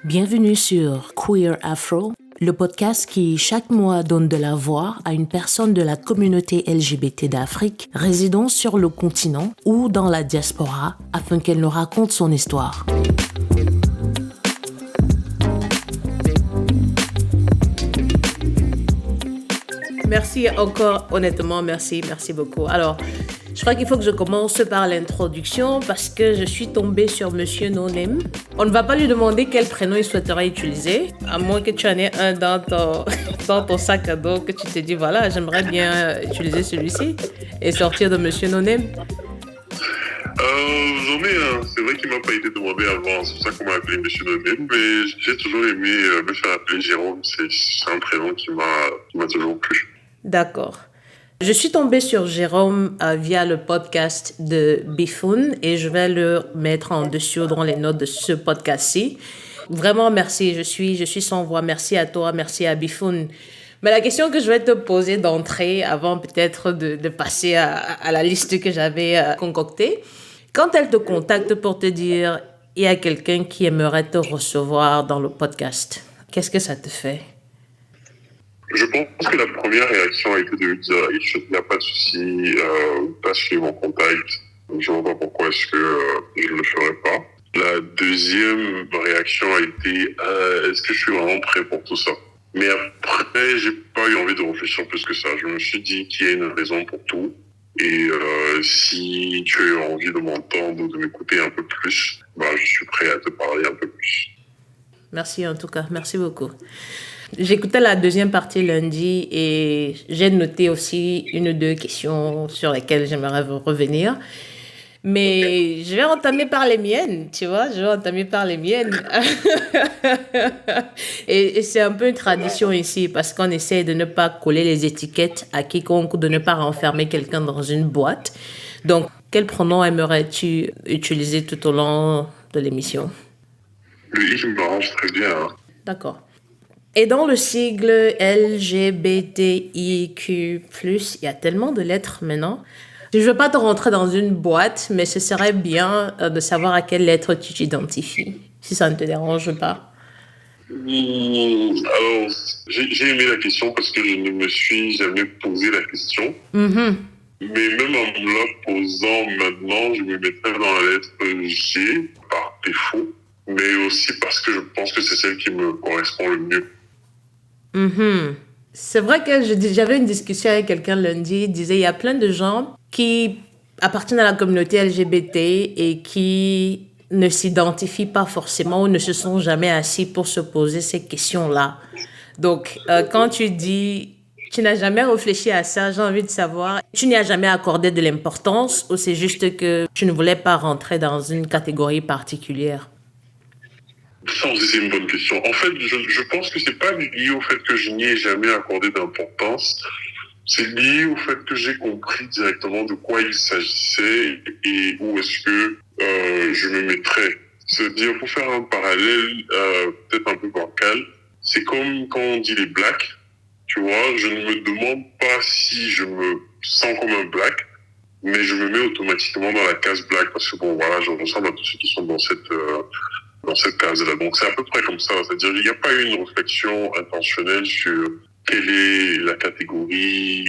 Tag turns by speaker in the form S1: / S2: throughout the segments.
S1: Bienvenue sur Queer Afro, le podcast qui chaque mois donne de la voix à une personne de la communauté LGBT d'Afrique résidant sur le continent ou dans la diaspora afin qu'elle nous raconte son histoire. Merci encore, honnêtement, merci beaucoup. Alors, je crois qu'il faut que je commence par l'introduction parce que je suis tombée sur Monsieur No Name. On ne va pas lui demander quel prénom il souhaiterait utiliser, à moins que tu en aies un dans ton sac à dos, que tu te dis, voilà, j'aimerais bien utiliser celui-ci et sortir de Monsieur No Name.
S2: J'en ai un. C'est vrai qu'il m'a pas été demandé avant, c'est pour ça qu'on m'a appelé Monsieur No Name, mais j'ai toujours aimé me faire appeler Jérôme. C'est un prénom qui m'a toujours plu.
S1: D'accord. Je suis tombée sur Jérôme via le podcast de Bifun et je vais le mettre en dessous dans les notes de ce podcast-ci. Vraiment, merci. Je suis sans voix. Merci à toi, merci à Bifun. Mais la question que je vais te poser d'entrée, avant peut-être de passer à la liste que j'avais concoctée, quand elle te contacte pour te dire « il y a quelqu'un qui aimerait te recevoir dans le podcast », qu'est-ce que ça te fait?
S2: Je pense que la première réaction a été de lui dire il n'y a pas de souci, pas suivre mon contact. Je ne vois pas pourquoi est-ce que je ne le ferais pas. La deuxième réaction a été est-ce que je suis vraiment prêt pour tout ça? Mais après, j'ai pas eu envie de réfléchir plus que ça. Je me suis dit qu'il y a une raison pour tout. Et si tu as envie de m'entendre ou de m'écouter un peu plus, je suis prêt à te parler un peu plus.
S1: Merci en tout cas, merci beaucoup. J'écoutais la deuxième partie lundi et j'ai noté aussi une ou deux questions sur lesquelles j'aimerais revenir. Mais je vais entamer par les miennes, tu vois, Et c'est un peu une tradition ici parce qu'on essaie de ne pas coller les étiquettes à quiconque, de ne pas renfermer quelqu'un dans une boîte. Donc, quel pronom aimerais-tu utiliser tout au long de l'émission?
S2: Le « il » m'arrange très bien. Hein.
S1: D'accord. Et dans le sigle LGBTIQ+, il y a tellement de lettres maintenant. Je ne veux pas te rentrer dans une boîte, mais ce serait bien de savoir à quelle lettre tu t'identifies, si ça ne te dérange pas.
S2: Alors, j'ai aimé la question parce que je ne me suis jamais posé la question.
S1: Mm-hmm.
S2: Mais même en me la posant maintenant, je me mettrais dans la lettre G par défaut, mais aussi parce que je pense que c'est celle qui me correspond le mieux.
S1: Mm-hmm. C'est vrai que j'avais une discussion avec quelqu'un lundi, il disait il y a plein de gens qui appartiennent à la communauté LGBT et qui ne s'identifient pas forcément ou ne se sont jamais assis pour se poser ces questions-là. Donc, quand tu dis tu n'as jamais réfléchi à ça, j'ai envie de savoir, tu n'y as jamais accordé de l'importance ou c'est juste que tu ne voulais pas rentrer dans une catégorie particulière?
S2: Ça aussi, c'est une bonne question. En fait, je pense que c'est pas lié au fait que je n'y ai jamais accordé d'importance. C'est lié au fait que j'ai compris directement de quoi il s'agissait et où est-ce que je me mettrais. C'est-à-dire, pour faire un parallèle peut-être un peu bancal, c'est comme quand on dit les blacks, tu vois, je ne me demande pas si je me sens comme un black, mais je me mets automatiquement dans la case black parce que bon, voilà, je ressemble à tous ceux qui sont dans cette case-là. Donc, c'est à peu près comme ça. C'est-à-dire, il n'y a pas eu une réflexion intentionnelle sur quelle est la catégorie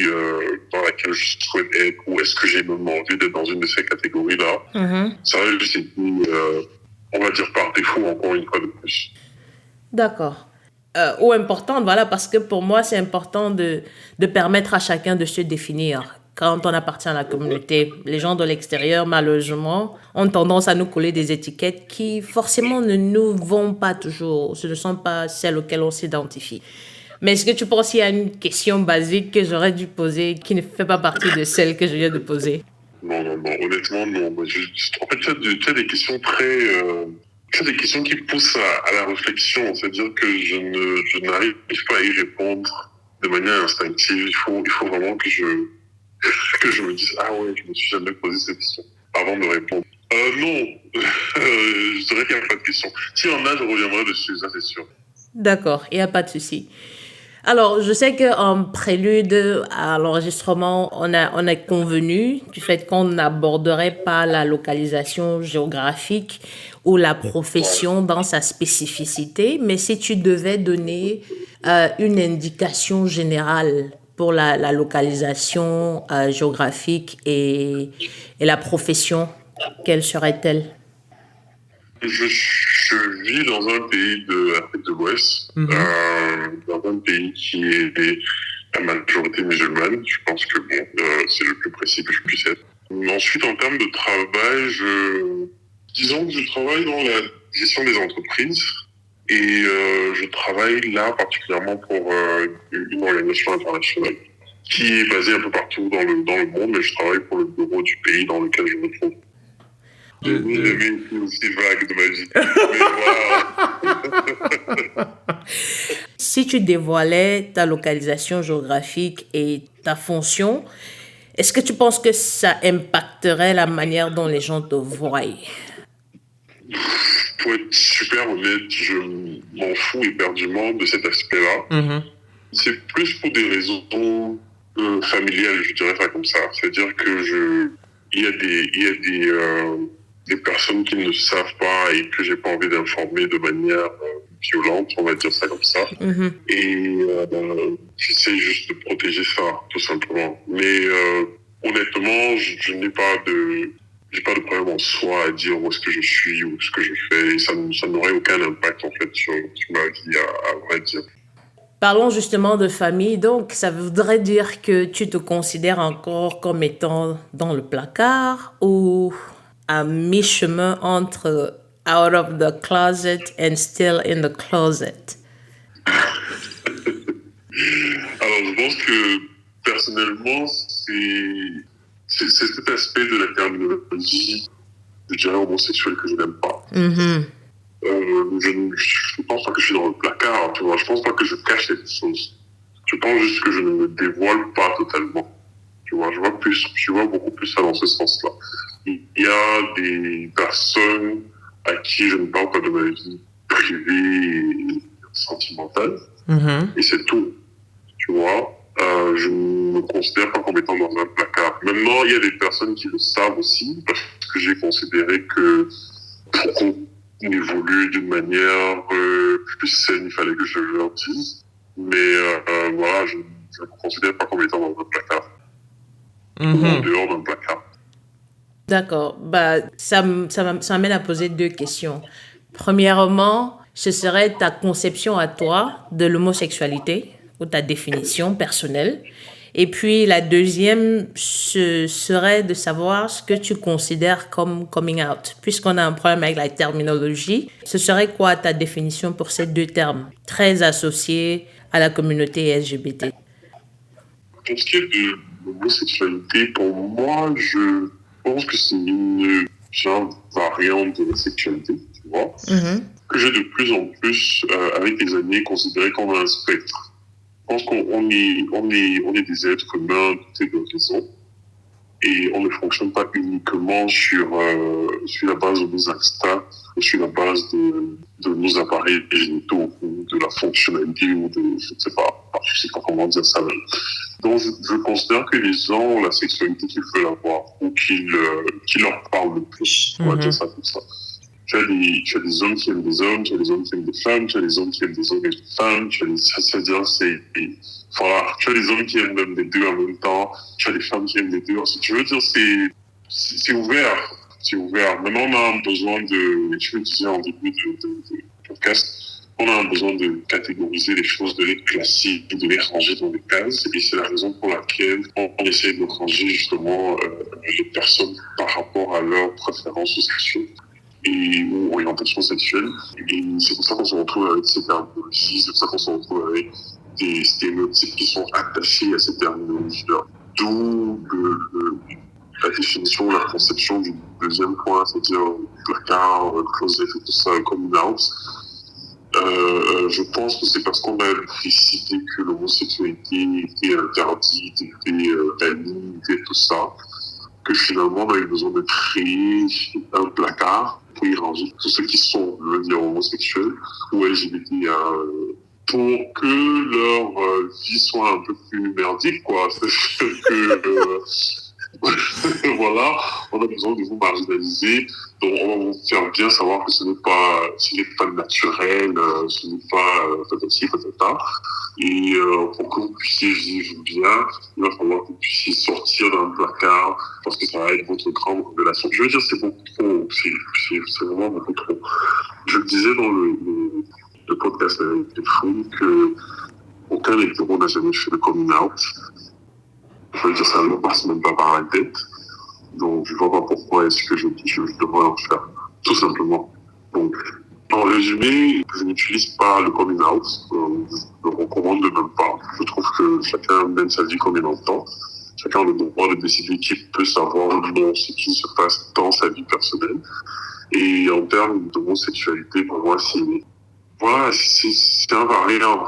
S2: dans laquelle je souhaite être ou est-ce que j'ai même envie d'être dans une de ces catégories-là. Mm-hmm. Ça va juste été, on va dire, par défaut, encore une fois de plus.
S1: D'accord. Ou importante, voilà, parce que pour moi, c'est important de permettre à chacun de se définir. Quand on appartient à la communauté, les gens de l'extérieur, malheureusement, ont tendance à nous coller des étiquettes qui, forcément, ne nous vont pas toujours. Ce ne sont pas celles auxquelles on s'identifie. Mais est-ce que tu penses qu'il y a une question basique que j'aurais dû poser qui ne fait pas partie de celle que je viens de poser?
S2: Non. Honnêtement, non. En fait, tu as des questions très... tu as des questions qui poussent à la réflexion. C'est-à-dire que je n'arrive pas à y répondre de manière instinctive. Il faut vraiment que je me dise, ah ouais, je me suis jamais posé cette question avant de répondre. Non, je dirais qu'il n'y a pas de question. S'il y en a, je reviendrai dessus, ça c'est sûr.
S1: D'accord, il n'y a pas de souci. Alors, je sais qu'en prélude à l'enregistrement, on a convenu du fait qu'on n'aborderait pas la localisation géographique ou la profession dans sa spécificité, mais si tu devais donner une indication générale pour la localisation géographique et la profession, quelle serait-elle?
S2: Je vis dans un pays de l'Afrique de l'Ouest, dans un pays qui est la majorité musulmane. Je pense que c'est le plus précis que je puisse être. Ensuite, en termes de travail, disons que je travaille dans la gestion des entreprises et je travaille là particulièrement pour une organisation internationale qui est basée un peu partout dans le monde, mais je travaille pour le bureau du pays dans lequel je me trouve. Je n'ai jamais été aussi vague de ma vie. Mais voilà.
S1: Si tu dévoilais ta localisation géographique et ta fonction, est-ce que tu penses que ça impacterait la manière dont les gens te voient?
S2: Pour être super honnête, je m'en fous éperdument de cet aspect-là. C'est plus pour des raisons familiales, je dirais ça comme ça. C'est-à-dire que il y a des personnes qui ne savent pas et que j'ai pas envie d'informer de manière violente, on va dire ça comme ça. Et j'essaie juste de protéger ça, tout simplement. Mais honnêtement, je n'ai pas de problème en soi à dire où est-ce que je suis ou ce que je fais. Et ça n'aurait aucun impact, en fait, sur ma vie, à vrai dire.
S1: Parlons justement de famille. Donc, ça voudrait dire que tu te considères encore comme étant dans le placard ou à mi-chemin entre out of the closet and still in the closet?
S2: Alors, je pense que personnellement, c'est cet aspect de la terminologie, je dirais homosexuel, que je n'aime pas. Je pense pas que je suis dans le placard, tu vois. Je pense pas que je cache quelque chose. Je pense juste que je ne me dévoile pas totalement. Tu vois, je vois beaucoup plus ça dans ce sens-là. Il y a des personnes à qui je ne parle pas de ma vie privée et sentimentale. Et c'est tout. Tu vois, je ne me considère pas comme étant dans un placard. Maintenant, il y a des personnes qui le savent aussi, parce que j'ai considéré que pour qu'on évolue d'une manière plus saine, il fallait que je leur dise. Mais voilà, je ne me considère pas comme étant dans un placard. Ou en dehors d'un placard.
S1: D'accord. Ça m'amène à poser deux questions. Premièrement, ce serait ta conception à toi de l'homosexualité ou ta définition personnelle. Et puis la deuxième, ce serait de savoir ce que tu considères comme coming out. Puisqu'on a un problème avec la terminologie, ce serait quoi ta définition pour ces deux termes très associés à la communauté LGBT?
S2: Pour ce qui est de l'homosexualité, pour moi, je pense que c'est une variante de la sexualité, tu vois, que j'ai de plus en plus, avec les années, considéré comme un spectre. Je pense qu'on est des êtres humains dotés de raison et on ne fonctionne pas uniquement sur la base de nos instincts, sur la base de nos appareils génitaux ou de la fonctionnalité ou je ne sais pas comment dire ça. Donc, je considère que les gens ont la sexualité qu'ils veulent avoir ou qui leur parle le plus. On va dire ça comme ça. Tu as des hommes qui aiment des hommes, tu as des hommes qui aiment des femmes, tu as des hommes qui aiment des hommes et des femmes, c'est-à-dire, voilà, tu as des hommes qui aiment même les deux en même temps, tu as des femmes qui aiment les deux. Si tu veux dire, c'est ouvert. C'est ouvert. Maintenant, on a un besoin je le disais en début de podcast, on a un besoin de catégoriser les choses, de les classer, de les ranger dans des cases. Et c'est la raison pour laquelle on essaie de ranger justement les personnes par rapport à leurs préférences sexuelles ou orientation sexuelle. Et c'est pour ça qu'on se retrouve avec ces terminologies, c'est pour ça qu'on se retrouve avec des stéréotypes qui sont attachés à ces terminologies-là. D'où la définition, la conception du deuxième point, c'est-à-dire placard, closet et tout ça, coming out. Je pense que c'est parce qu'on a décidé que l'homosexualité était interdite, était bannie, était tout ça, que finalement on a eu besoin de créer un placard pour y ranger tous ceux qui sont, je veux dire, homosexuels ou LGBTQIA+. pour que leur vie soit un peu plus merdique, quoi. C'est que, voilà, on a besoin de vous marginaliser, donc on va vous faire bien savoir que ce n'est pas naturel, ce n'est pas patati patata. Et pour que vous puissiez vivre bien, il va falloir que vous puissiez sortir d'un placard, parce que ça va être votre grande révélation. Je veux dire, c'est beaucoup trop, c'est vraiment beaucoup trop. Je le disais dans le podcast avec les fous que aucun hétéro n'a jamais fait le coming out. Je veux dire, ça ne me passe même pas par la tête. Donc, je ne vois pas pourquoi est-ce que je devrais en faire. Tout simplement. Donc, en résumé, je n'utilise pas le coming out. Je ne recommande même pas. Je trouve que chacun mène sa vie comme il entend. Chacun a le droit de décider qui peut savoir ou non ce qui se passe dans sa vie personnelle. Et en termes d'homosexualité, pour moi, c'est un variant.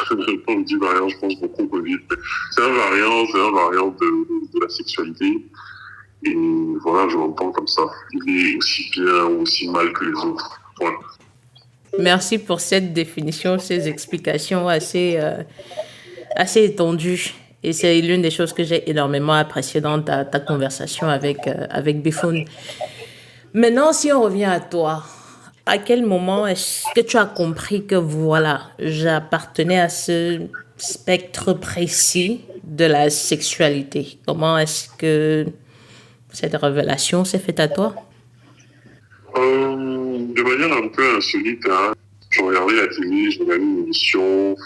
S2: Quand on dit variant, je pense beaucoup au Covid. C'est un variant de la sexualité. Et voilà, je l'entends comme ça. Il est aussi bien ou aussi mal que les autres. Voilà.
S1: Merci pour cette définition, ces explications assez étendues. Et c'est l'une des choses que j'ai énormément appréciées dans ta conversation avec Bifun. Maintenant, si on revient à toi, à quel moment est-ce que tu as compris que voilà, j'appartenais à ce spectre précis de la sexualité? Comment est-ce que cette révélation s'est faite à toi?
S2: De manière un peu insolite, hein. Je regardais la télé, je regardais une émission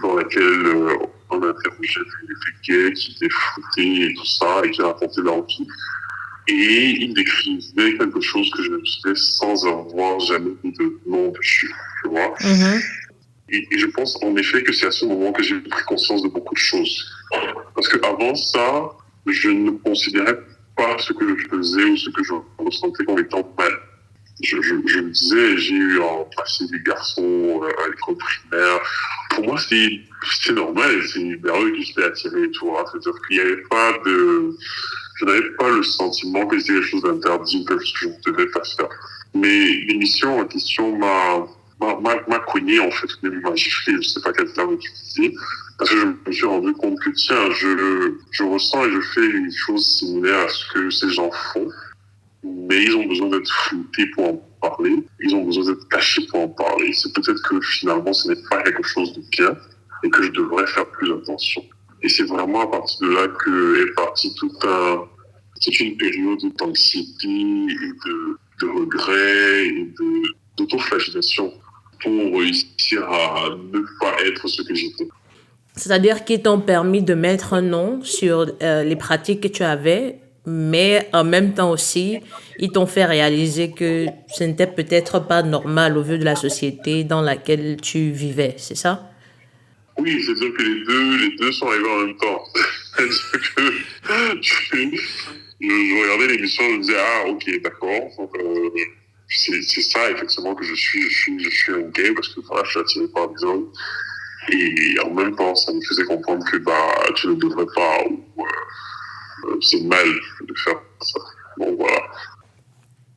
S2: dans laquelle on interrogeait des gays qui étaient foutés et tout ça, et qui racontaient leur vie. Et ils décrivaient quelque chose que je faisais sans avoir jamais mis de nom dessus, tu vois.
S1: Mm-hmm.
S2: Et je pense en effet que c'est à ce moment que j'ai pris conscience de beaucoup de choses. Parce qu'avant ça, je ne considérais pas ce que je faisais ou ce que je ressentais comme étant mal. Je me disais, j'ai eu en passé des garçons à l'école primaire. Pour moi, c'est normal, c'est vers eux que j'étais attiré, tu vois. C'est-à-dire qu'il n'y avait pas de... Je n'avais pas le sentiment que c'était quelque chose d'interdit, quelque chose que je ne devais pas faire. Mais l'émission en question m'a cogné, en fait, même m'a giflé, je ne sais pas quel terme utiliser, parce que je me suis rendu compte que, tiens, je ressens et je fais une chose similaire à ce que ces gens font. Mais ils ont besoin d'être floutés pour en parler, ils ont besoin d'être cachés pour en parler. C'est peut-être que finalement ce n'est pas quelque chose de bien et que je devrais faire plus attention. Et c'est vraiment à partir de là que est parti c'est une période d'anxiété et de regret et d'autoflagellation pour réussir à ne pas être ce que j'étais.
S1: C'est-à-dire qu'ils t'ont permis de mettre un nom sur les pratiques que tu avais, mais en même temps aussi, ils t'ont fait réaliser que ce n'était peut-être pas normal au vu de la société dans laquelle tu vivais, c'est ça?
S2: Oui, c'est-à-dire que les deux sont arrivés en même temps. C'est-à-dire que je regardais l'émission, je me disais, ah, ok, d'accord. Donc, c'est ça, effectivement, que je suis un gay parce que voilà, je suis attiré par des hommes. Et en même temps, ça me faisait comprendre que tu ne devrais pas, ou c'est mal de faire ça. Bon, voilà.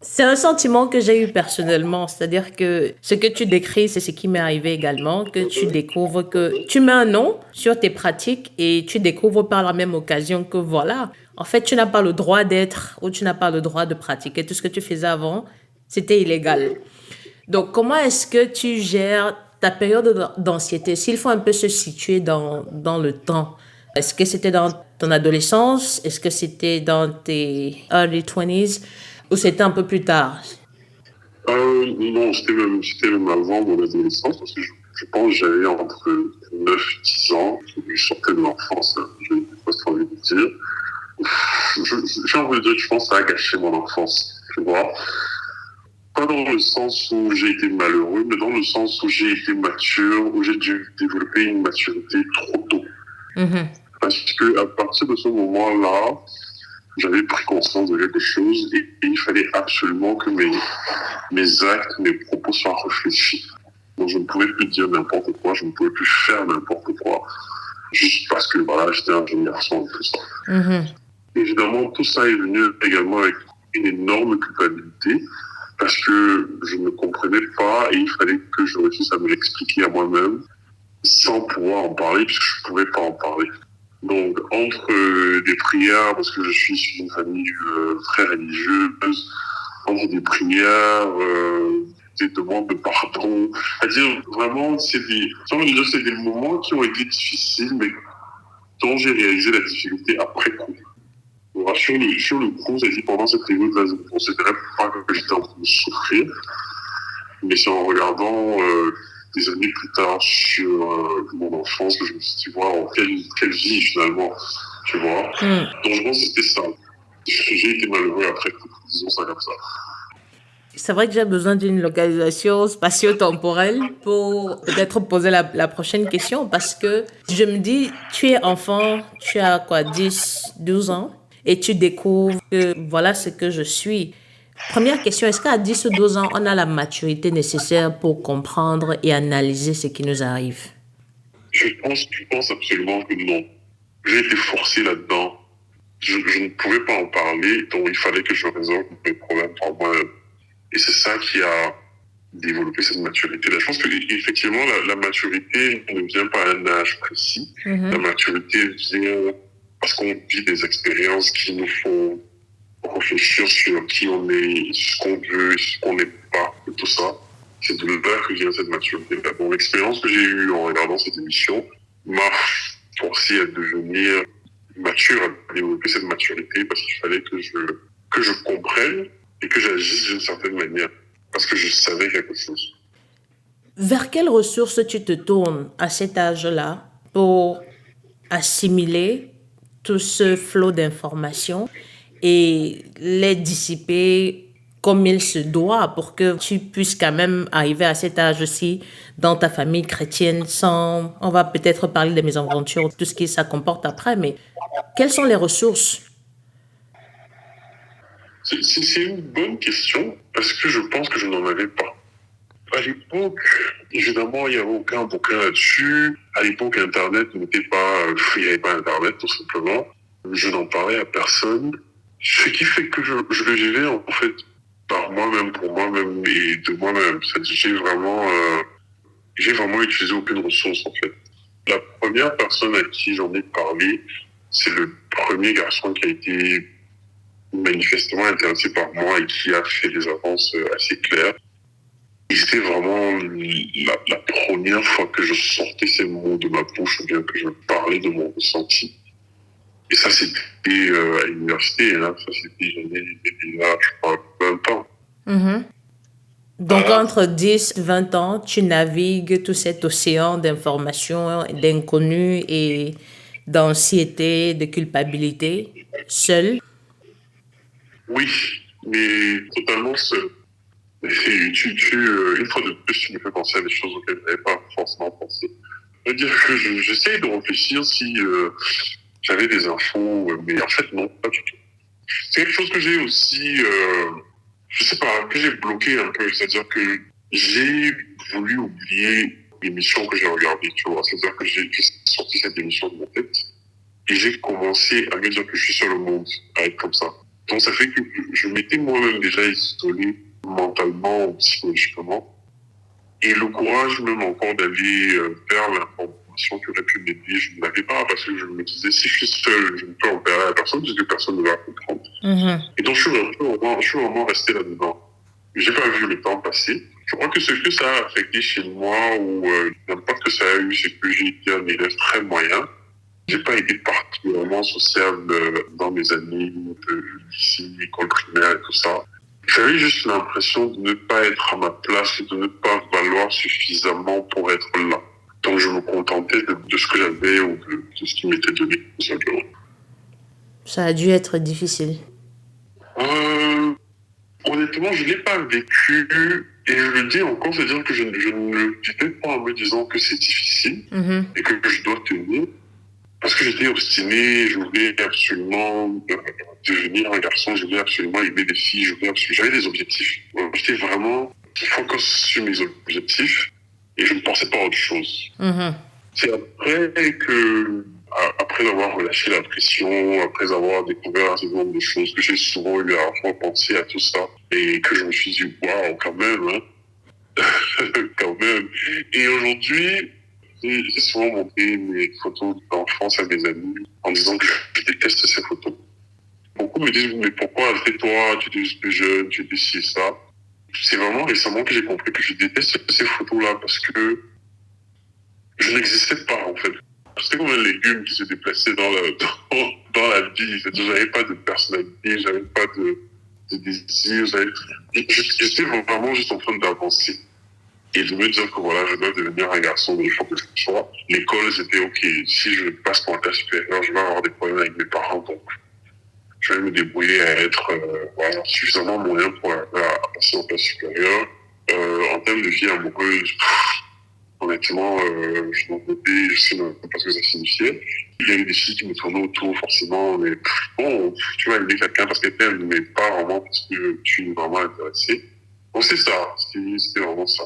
S1: C'est un sentiment que j'ai eu personnellement, c'est-à-dire que ce que tu décris, c'est ce qui m'est arrivé également, que tu découvres que tu mets un nom sur tes pratiques et tu découvres par la même occasion que voilà, en fait, tu n'as pas le droit d'être ou tu n'as pas le droit de pratiquer. Tout ce que tu faisais avant, c'était illégal. Donc, comment est-ce que tu gères ta période d'anxiété? S'il faut un peu se situer dans le temps, est-ce que c'était dans ton adolescence? Est-ce que c'était dans tes early 20s? Ou c'était un peu plus tard?
S2: Non, c'était même avant mon adolescence, parce que je pense que j'avais entre 9 et 10 ans, je sortais de l'enfance, je n'ai pas envie de dire. J'ai envie de dire que je pense que ça a gâché mon enfance, tu vois. Pas dans le sens où j'ai été malheureux, mais dans le sens où j'ai été mature, où j'ai dû développer une maturité trop tôt.
S1: Mm-hmm.
S2: Parce que à partir de ce moment-là, j'avais pris conscience de quelque chose et il fallait absolument que mes actes, mes propos soient réfléchis. Donc je ne pouvais plus dire n'importe quoi, je ne pouvais plus faire n'importe quoi, juste parce que voilà, j'étais un jeune garçon et tout ça.
S1: Mm-hmm.
S2: Évidemment, tout ça est venu également avec une énorme culpabilité parce que je ne comprenais pas et il fallait que je réussisse à me l'expliquer à moi-même sans pouvoir en parler puisque je ne pouvais pas en parler. Donc, entre des prières, parce que je suis issu d'une famille très religieuse, entre des prières, des demandes de pardon, c'est-à-dire vraiment, c'est des moments qui ont été difficiles, mais dont j'ai réalisé la difficulté après coup. Alors, sur le coup, c'est-à-dire pendant cette période-là, je ne considérais pas que j'étais en train de souffrir, mais c'est en regardant des années plus tard sur mon enfance que je me suis dit, wow, quelle vie finalement, tu vois. Donc je pense que c'était ça. J'ai été malheureux après tout, disons ça comme ça.
S1: C'est vrai que j'ai besoin d'une localisation spatio-temporelle pour peut-être poser la prochaine question parce que je me dis, tu es enfant, tu as quoi, 10, 12 ans et tu découvres que voilà ce que je suis. Première question, est-ce qu'à 10 ou 12 ans, on a la maturité nécessaire pour comprendre et analyser ce qui nous arrive?
S2: Je pense absolument que non. J'ai été forcé là-dedans. Je ne pouvais pas en parler, donc il fallait que je résolve mes problèmes par moi-même. Et c'est ça qui a développé cette maturité-là. Je pense qu'effectivement, la maturité ne vient pas à un âge précis. La maturité vient parce qu'on vit des expériences qui nous font réfléchir sur qui on est, ce qu'on veut, ce qu'on n'est pas, et tout ça. C'est de là que vient cette maturité-là. Donc, l'expérience que j'ai eue en regardant cette émission m'a forcé à devenir mature, à développer cette maturité parce qu'il fallait que je comprenne et que j'agisse d'une certaine manière parce que je savais quelque chose.
S1: Vers quelles ressources tu te tournes à cet âge-là pour assimiler tout ce flot d'informations et les dissiper comme il se doit pour que tu puisses quand même arriver à cet âge-ci dans ta famille chrétienne sans... On va peut-être parler de mes aventures, tout ce qui ça comporte après, mais quelles sont les ressources?
S2: C'est une bonne question parce que je pense que je n'en avais pas. À l'époque, évidemment, il n'y avait aucun bouquin là-dessus. À l'époque, Internet n'était pas... il n'y avait pas Internet, tout simplement. Je n'en parlais à personne. Ce qui fait que je le vivais, en fait, par moi-même, pour moi-même et de moi-même. C'est-à-dire, j'ai vraiment utilisé aucune ressource, en fait. La première personne à qui j'en ai parlé, c'est le premier garçon qui a été manifestement intéressé par moi et qui a fait des avances assez claires. Et c'était vraiment la première fois que je sortais ces mots de ma bouche ou bien que je parlais de mon ressenti. Et ça, c'était à l'université. Hein. Ça, j'étais là, je crois, 20 ans.
S1: Donc, entre 10 et 20 ans, tu navigues tout cet océan d'informations, d'inconnus et d'anxiété, de culpabilité, seul.
S2: Oui, mais totalement seul. Une fois de plus, tu me fais penser à des choses auxquelles je n'avais pas forcément pensé. C'est-à-dire que j'essaye de réfléchir si j'avais des infos, mais en fait, non, pas du tout. C'est quelque chose que j'ai aussi, je sais pas, que j'ai bloqué un peu. C'est-à-dire que j'ai voulu oublier l'émission que j'ai regardée, tu vois. C'est-à-dire que j'ai sorti cette émission de ma tête et j'ai commencé à me dire que je suis sur le monde, à être comme ça. Donc, ça fait que je m'étais moi-même déjà isolé mentalement ou psychologiquement. Et le courage même encore d'aller vers l'information qui aurait pu m'aider, je ne l'avais pas parce que je me disais, si je suis seul, je ne peux en parler à personne parce que personne ne va comprendre. Et donc, je suis vraiment resté là-dedans. J'ai pas vu le temps passer. Je crois que ce que ça a affecté chez moi ou l'impact que ça a eu, c'est que j'ai été un élève très moyen. J'ai pas été particulièrement sociable dans mes années de lycée, école primaire et tout ça. J'avais juste l'impression de ne pas être à ma place et de ne pas valoir suffisamment pour être là. Donc je me contentais de ce que j'avais ou de ce qui m'était donné, tout simplement.
S1: Ça a dû être difficile.
S2: Honnêtement, je ne l'ai pas vécu et je le dis encore, c'est-à-dire que je ne le vivais pas en me disant que c'est difficile et que je dois tenir. Parce que j'étais obstiné, je voulais absolument devenir un garçon, je voulais absolument aimer des filles, j'avais des objectifs. J'étais vraiment focus sur mes objectifs et je ne pensais pas à autre chose. C'est après avoir relâché la pression, après avoir découvert un certain nombre de choses, que j'ai souvent eu à repenser à tout ça et que je me suis dit, waouh, quand même, hein. Quand même. Et aujourd'hui, j'ai souvent montré mes photos d'enfance à mes amis en disant que je déteste ces photos. Beaucoup me disent, mais pourquoi après toi, tu étais juste plus jeune, tu étais ci et ça. C'est vraiment récemment que j'ai compris que je déteste ces photos-là parce que je n'existais pas, en fait. J'étais comme un légume qui se déplaçait dans la vie. C'est-à-dire, j'avais pas de personnalité, j'avais pas de désir, j'étais vraiment juste en train d'avancer. Et de me dire que voilà, je dois devenir un garçon, mais il faut que je sois. L'école, c'était OK. Si je passe pour un classe supérieur, je vais avoir des problèmes avec mes parents. Donc, je vais me débrouiller à être voilà, suffisamment moyen pour passer en classe supérieure. En termes de vie amoureuse, honnêtement, je m'en doutais, je sais même pas ce que ça signifiait. Il y a eu des filles qui me tournaient autour, forcément, mais bon, tu vas aimer quelqu'un parce qu'elle t'aime, mais pas vraiment parce que tu es vraiment intéressé. Donc c'est ça, c'était vraiment ça.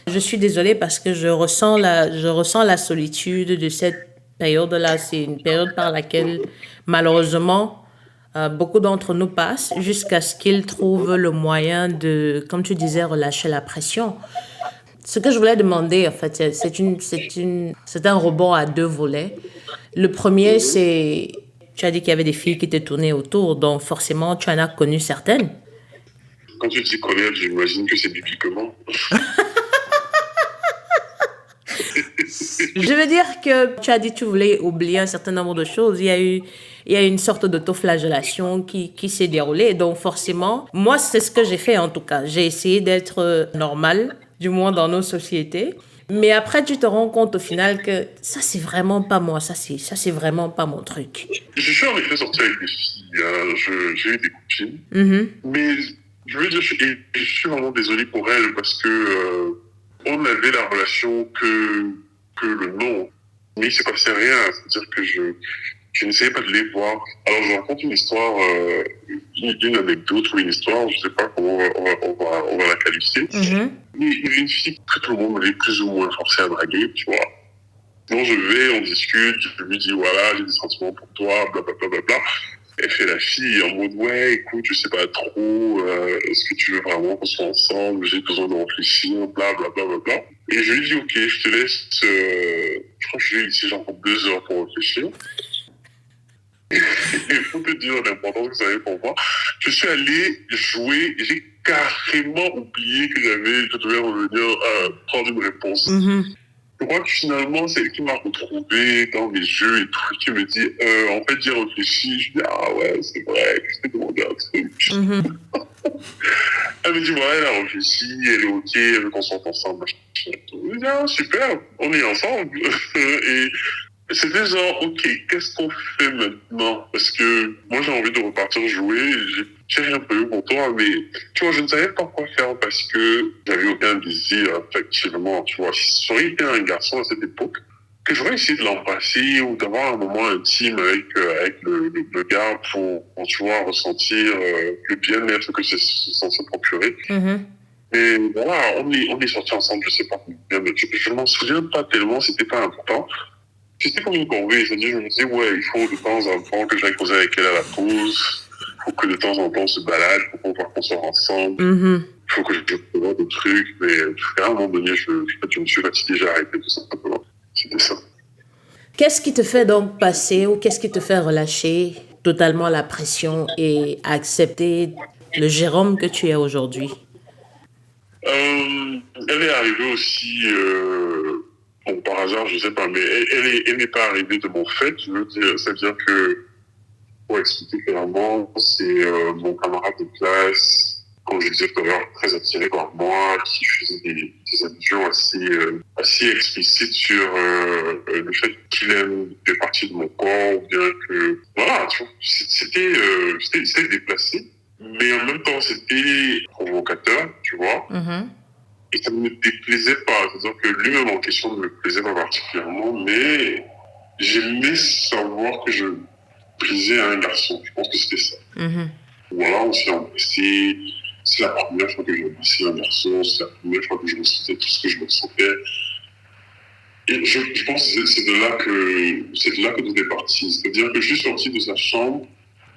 S1: Je suis désolée parce que je ressens la solitude de cette période-là. C'est une période par laquelle, malheureusement, beaucoup d'entre nous passent jusqu'à ce qu'ils trouvent le moyen de, comme tu disais, relâcher la pression. Ce que je voulais demander, en fait, c'est un rebond à deux volets. Le premier, c'est, tu as dit qu'il y avait des filles qui te tournaient autour, donc forcément, tu en as connu certaines.
S2: Quand tu dis connaître, j'imagine que c'est bibliquement.
S1: Je veux dire que tu as dit que tu voulais oublier un certain nombre de choses. Il y a une sorte d'autoflagellation qui s'est déroulée. Donc forcément, moi, c'est ce que j'ai fait en tout cas. J'ai essayé d'être normale, du moins dans nos sociétés. Mais après, tu te rends compte au final que ça, c'est vraiment pas moi. Ça, c'est vraiment pas mon truc.
S2: Je suis en effet sorti avec des filles. J'ai eu des copines.
S1: Mm-hmm.
S2: Mais je veux dire, je suis vraiment désolé pour elles parce que on avait la relation que le nom. Mais il s'est passé rien. C'est-à-dire que je n'essayais pas de les voir. Alors, je raconte une histoire, une anecdote ou une histoire, je ne sais pas comment on va la qualifier.
S1: Mm-hmm.
S2: Mais il y avait une fille que tout le monde m'avait plus ou moins forcé à draguer, tu vois. Donc, je vais, on discute, je lui dis, voilà, j'ai des sentiments pour toi, blablabla. Bla, bla, bla. Elle fait la fille en mode, ouais, écoute, je sais pas trop, est-ce que tu veux vraiment qu'on soit ensemble, j'ai besoin de réfléchir, blablabla. Bla, bla, bla. Et je lui dis, ok, je te laisse, je crois que j'ai ici genre 2 heures pour réfléchir. Il faut te dire l'importance que ça avait pour moi. Je suis allé jouer et j'ai carrément oublié que je devais revenir prendre une réponse.
S1: Mm-hmm.
S2: Je crois que finalement, c'est elle qui m'a retrouvé dans mes jeux et tout, qui me dit, en fait, j'ai réfléchi. Je dis, ah ouais, c'est vrai, je t'ai demandé un truc.
S1: Mm-hmm.
S2: Elle me dit, ouais, elle a réfléchi, elle est OK, elle veut qu'on sorte ensemble. Je dis, ah, super, on est ensemble. Et c'était genre, OK, qu'est-ce qu'on fait maintenant? Parce que moi, j'ai envie de repartir jouer. J'ai rien prévu pour toi, mais tu vois, je ne savais pas quoi faire parce que j'avais aucun désir, effectivement. Tu vois, si j'aurais été un garçon à cette époque, que j'aurais essayé de l'embrasser ou d'avoir un moment intime avec le gars pour, tu vois, ressentir le bien-être que c'est censé procurer.
S1: Mm-hmm.
S2: Mais voilà, on est sortis ensemble, je sais pas combien, mais je m'en souviens pas tellement, c'était pas important. C'était comme une corvée, c'est-à-dire je me disais, ouais, il faut de temps en temps que j'aille causer avec elle à la pause, il faut que de temps en temps on se balade, il faut qu'on sort ensemble,
S1: Mm-hmm.
S2: il faut que je prévoie des trucs, mais à un moment donné, je me suis fatigué, j'ai arrêté tout simplement. C'était ça.
S1: Qu'est-ce qui te fait donc passer ou qu'est-ce qui te fait relâcher totalement la pression et accepter le Jérôme que tu es aujourd'hui?
S2: Elle est arrivée aussi, bon, par hasard, je sais pas, mais elle n'est pas arrivée de mon fait, je veux dire, c'est-à-dire que, pour expliquer clairement, c'est mon camarade de classe, comme je disais tout à l'heure, très attiré par moi, qui faisait des allusions assez explicites sur le fait qu'il aime des parties de mon corps, ou bien que, voilà, tu vois, c'était déplacé, mais en même temps, c'était provocateur, tu vois.
S1: Mm-hmm.
S2: Et ça ne me déplaisait pas. C'est-à-dire que lui-même en question ne me plaisait pas particulièrement, mais j'aimais savoir que je plaisais à un garçon. Je pense que c'était ça.
S1: Mm-hmm.
S2: Voilà, on s'est embrassé. C'est la première fois que j'ai embrassé un garçon. C'est la première fois que je ressentais tout ce que je ressentais. Et je pense que c'est de là que tout est parti. C'est-à-dire que je suis sorti de sa chambre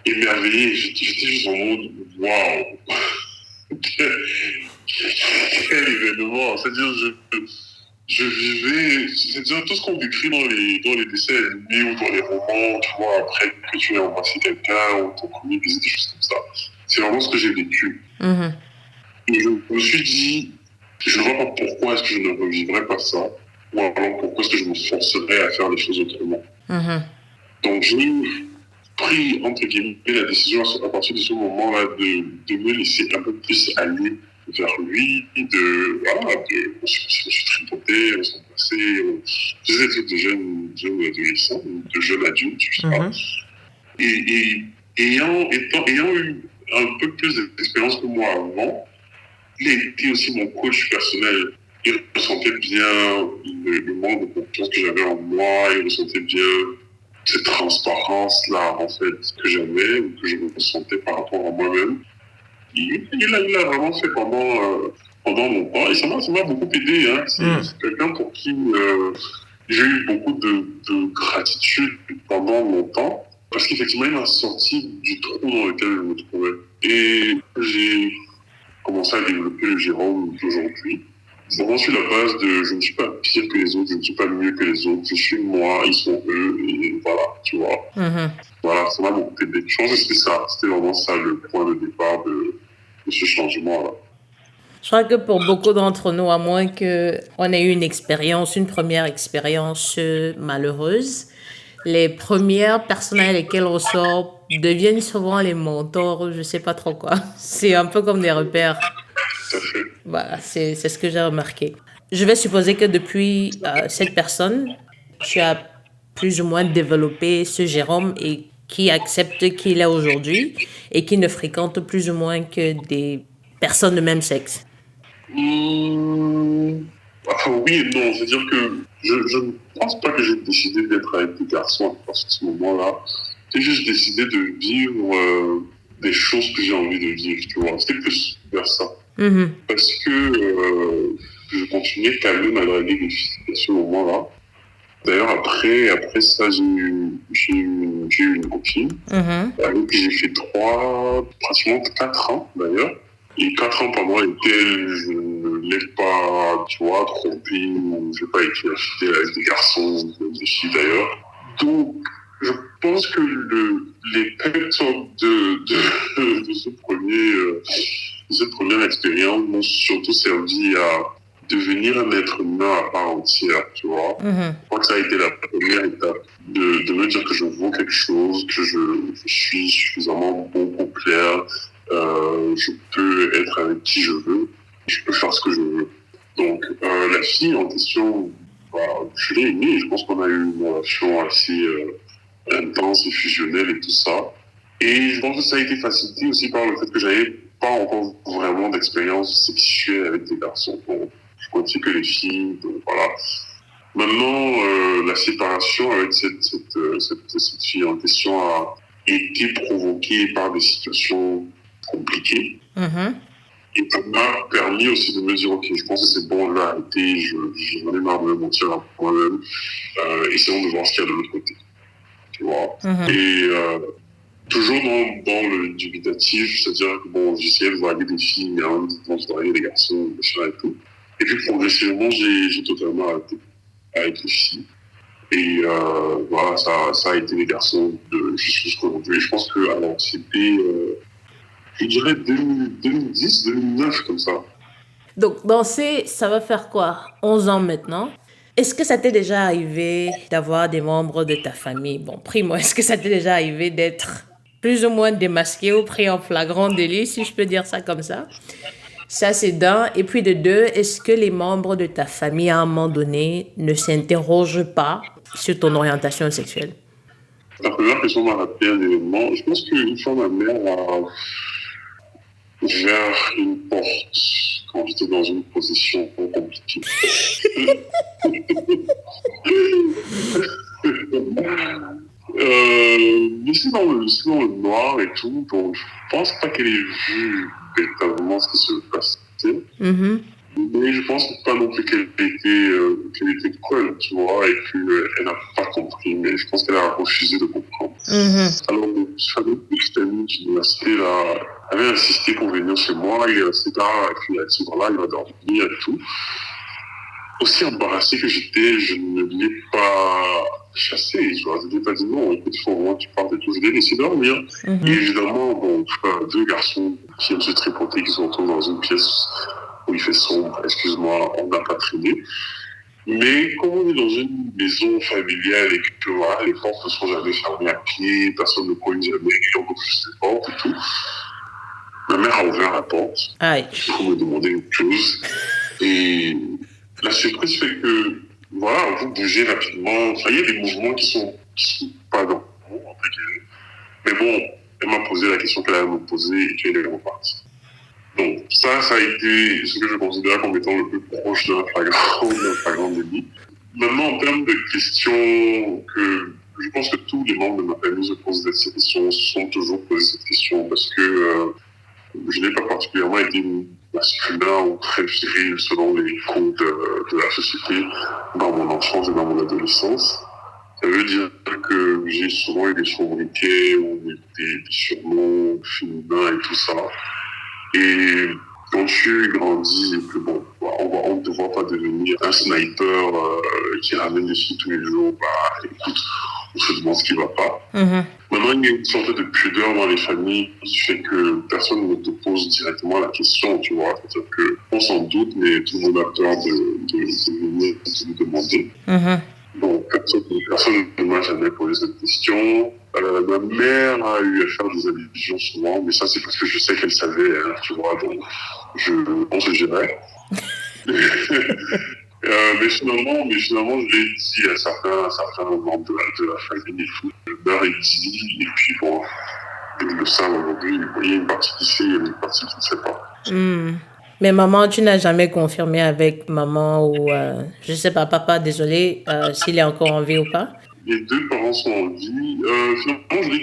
S2: émerveillé. J'étais juste en mode waouh! Quel événement! C'est-à-dire, je vivais, c'est dire tout ce qu'on décrit dans les dessins animés ou dans les romans, tu vois, après que tu aies embrassé quelqu'un ou ton premier baiser, des choses comme ça. C'est vraiment ce que j'ai vécu.
S1: Mhm.
S2: Et je me suis dit, je ne vois pas pourquoi est-ce que je ne revivrais pas ça, ou alors pourquoi est-ce que je me forcerais à faire les choses autrement.
S1: Mhm.
S2: Donc j'ai pris, entre guillemets, la décision à partir de ce moment-là de me laisser un peu plus aller vers lui, on se tripotait, on s'embrassait, on faisait des trucs de jeunes adolescents, de jeunes adultes, je sais pas. Et ayant eu un peu plus d'expérience que moi avant, il a été aussi mon coach personnel. Il ressentait bien le manque de confiance que j'avais en moi, il ressentait bien cette transparence-là, en fait, que j'avais, ou que je ressentais par rapport à moi-même. Il a vraiment fait pendant mon temps, et ça m'a beaucoup aidé. Hein. C'est quelqu'un pour qui j'ai eu beaucoup de gratitude pendant mon temps, parce qu'effectivement, il m'a sorti du trou dans lequel je me trouvais. Et j'ai commencé à développer le Jérôme d'aujourd'hui. C'est vraiment sur la base de je ne suis pas pire que les autres, je ne suis pas mieux que les autres, je suis moi, ils sont eux, et voilà, tu vois. Voilà, ça m'a beaucoup aidé. Je pense que c'était vraiment ça le point de départ de ce changement-là.
S1: Je crois que pour beaucoup d'entre nous, à moins qu'on ait eu une première expérience malheureuse, les premières personnes avec lesquelles on sort deviennent souvent les mentors, je sais pas trop quoi. C'est un peu comme des repères.
S2: Tout à fait.
S1: Voilà, c'est ce que j'ai remarqué. Je vais supposer que depuis cette personne, tu as plus ou moins développé ce Jérôme et qui accepte qui il est aujourd'hui et qui ne fréquente plus ou moins que des personnes de même sexe.
S2: Enfin, oui et non. C'est-à-dire que je ne pense pas que j'ai décidé d'être avec des garçons à ce moment-là. J'ai juste décidé de vivre des choses que j'ai envie de vivre, tu vois. C'était plus vers ça. Parce que je continuais quand même à draguer des filles à ce moment-là. D'ailleurs, après ça, j'ai eu une copine avec qui j'ai fait pratiquement 4 ans d'ailleurs. Et 4 ans pendant lesquels je ne l'ai pas, tu vois, trompé ou je n'ai pas été acheté avec des garçons, des filles d'ailleurs. Donc, je pense que les pep talks de cette première expérience m'ont surtout servi à devenir un être humain à part entière, tu vois. Je crois que ça a été la première étape de me dire que je vaux quelque chose, que je suis suffisamment bon pour plaire, je peux être avec qui je veux, je peux faire ce que je veux. Donc, la fille en question, je l'ai aimée, je pense qu'on a eu une relation assez intense et fusionnelle et tout ça. Et je pense que ça a été facilité aussi par le fait que j'avais pas encore vraiment d'expérience sexuelle avec des garçons. Donc, je continue que les filles, donc voilà. Maintenant, la séparation avec cette fille en question a été provoquée par des situations compliquées. Et ça m'a permis aussi de me dire, ok, je pense que c'est bon, je vais arrêter, j'en ai marre de me mentir à moi-même, essayons de voir ce qu'il y a de l'autre côté. Tu vois. Et toujours dans le dubitatif, c'est-à-dire que bon, j'essayais de draguer des filles, mais en même temps, je draguais des garçons, machin et tout. Et puis progressivement, j'ai totalement arrêté avec les filles. Et voilà, ça a été les garçons jusqu'à aujourd'hui. Et je pense que alors, c'était, je dirais, 2010, 2009, comme ça.
S1: Donc, danser, ça va faire quoi? 11 ans maintenant. Est-ce que ça t'est déjà arrivé d'avoir des membres de ta famille? Bon, primo, est-ce que ça t'est déjà arrivé d'être plus ou moins démasqué ou pris en flagrant délit, si je peux dire ça comme ça? Ça, c'est d'un. Et puis de deux, est-ce que les membres de ta famille, à un moment donné, ne s'interrogent pas sur ton orientation sexuelle?
S2: La première question m'a rappelé un événement. Je pense qu'une fois, ma mère a ouvert une porte quand j'étais dans une position compliquée. Mais c'est dans le noir et tout, donc je pense pas qu'elle ait vu véritablement ce qui se passait. Mais je pense pas non plus qu'elle était cruelle, tu vois, et qu'elle n'a pas compris, mais je pense qu'elle a refusé de comprendre. Alors, j'avais une petite amie qui d'université, là, avait insisté pour venir chez moi, il est resté là, et puis elle a dit, voilà, il va dormir et tout. aussi embarrassé que j'étais, je ne l'ai pas chassé. Je ne lui ai pas dit non, écoute, il faut vraiment que tu partes et tout. Je l'ai laissé dormir. Et évidemment, bon, deux garçons qui aiment se tripoter, qui se retrouvent dans une pièce où il fait sombre, excuse-moi, on n'a pas traîné. Mais comme on est dans une maison familiale et que voilà, les portes ne sont jamais fermées à pied, personne ne cogne jamais, on ouvre juste les portes et tout, ma mère a ouvert la porte pour me demander une chose. Et la surprise fait que, voilà, vous bougez rapidement. Enfin, il y a des mouvements qui sont pas dans le monde, entre guillemets. Mais bon, elle m'a posé la question qu'elle allait me poser et qu'elle est repartie. Donc, ça a été ce que je considère comme étant le plus proche d'un flagrant délit. Maintenant, en termes de questions que je pense que tous les membres de ma famille se posent cette question, se sont toujours posé cette question parce que je n'ai pas particulièrement été masculin ou très viril selon les codes de la société dans mon enfance et dans mon adolescence. Ça veut dire que j'ai souvent eu des sobriquets ou des surnoms féminins et tout ça. Et quand tu grandis et que bon, on ne te voit pas devenir un sniper qui ramène des filles tous les jours, bah écoute, on se demande ce qui ne va pas. Maintenant, il y a une sorte de pudeur dans les familles qui fait que personne ne te pose directement la question, tu vois. C'est-à-dire qu'on s'en doute, mais tout le monde a peur de venir te demander. Donc, personne ne m'a jamais posé cette question. Ma mère a eu à faire des allusions souvent, mais ça, c'est parce que je sais qu'elle savait, hein, tu vois, donc on se gênait. Mais finalement, je l'ai dit à certains membres de la famille. Je leur ai dit, et puis bon, ils le savent aujourd'hui. Il y a une partie qui sait, il y a une partie qui ne sait pas.
S1: Mais maman, tu n'as jamais confirmé avec maman ou, je sais pas, papa, désolé, s'il est encore en vie ou pas?
S2: Les deux parents sont en vie. Finalement, je l'ai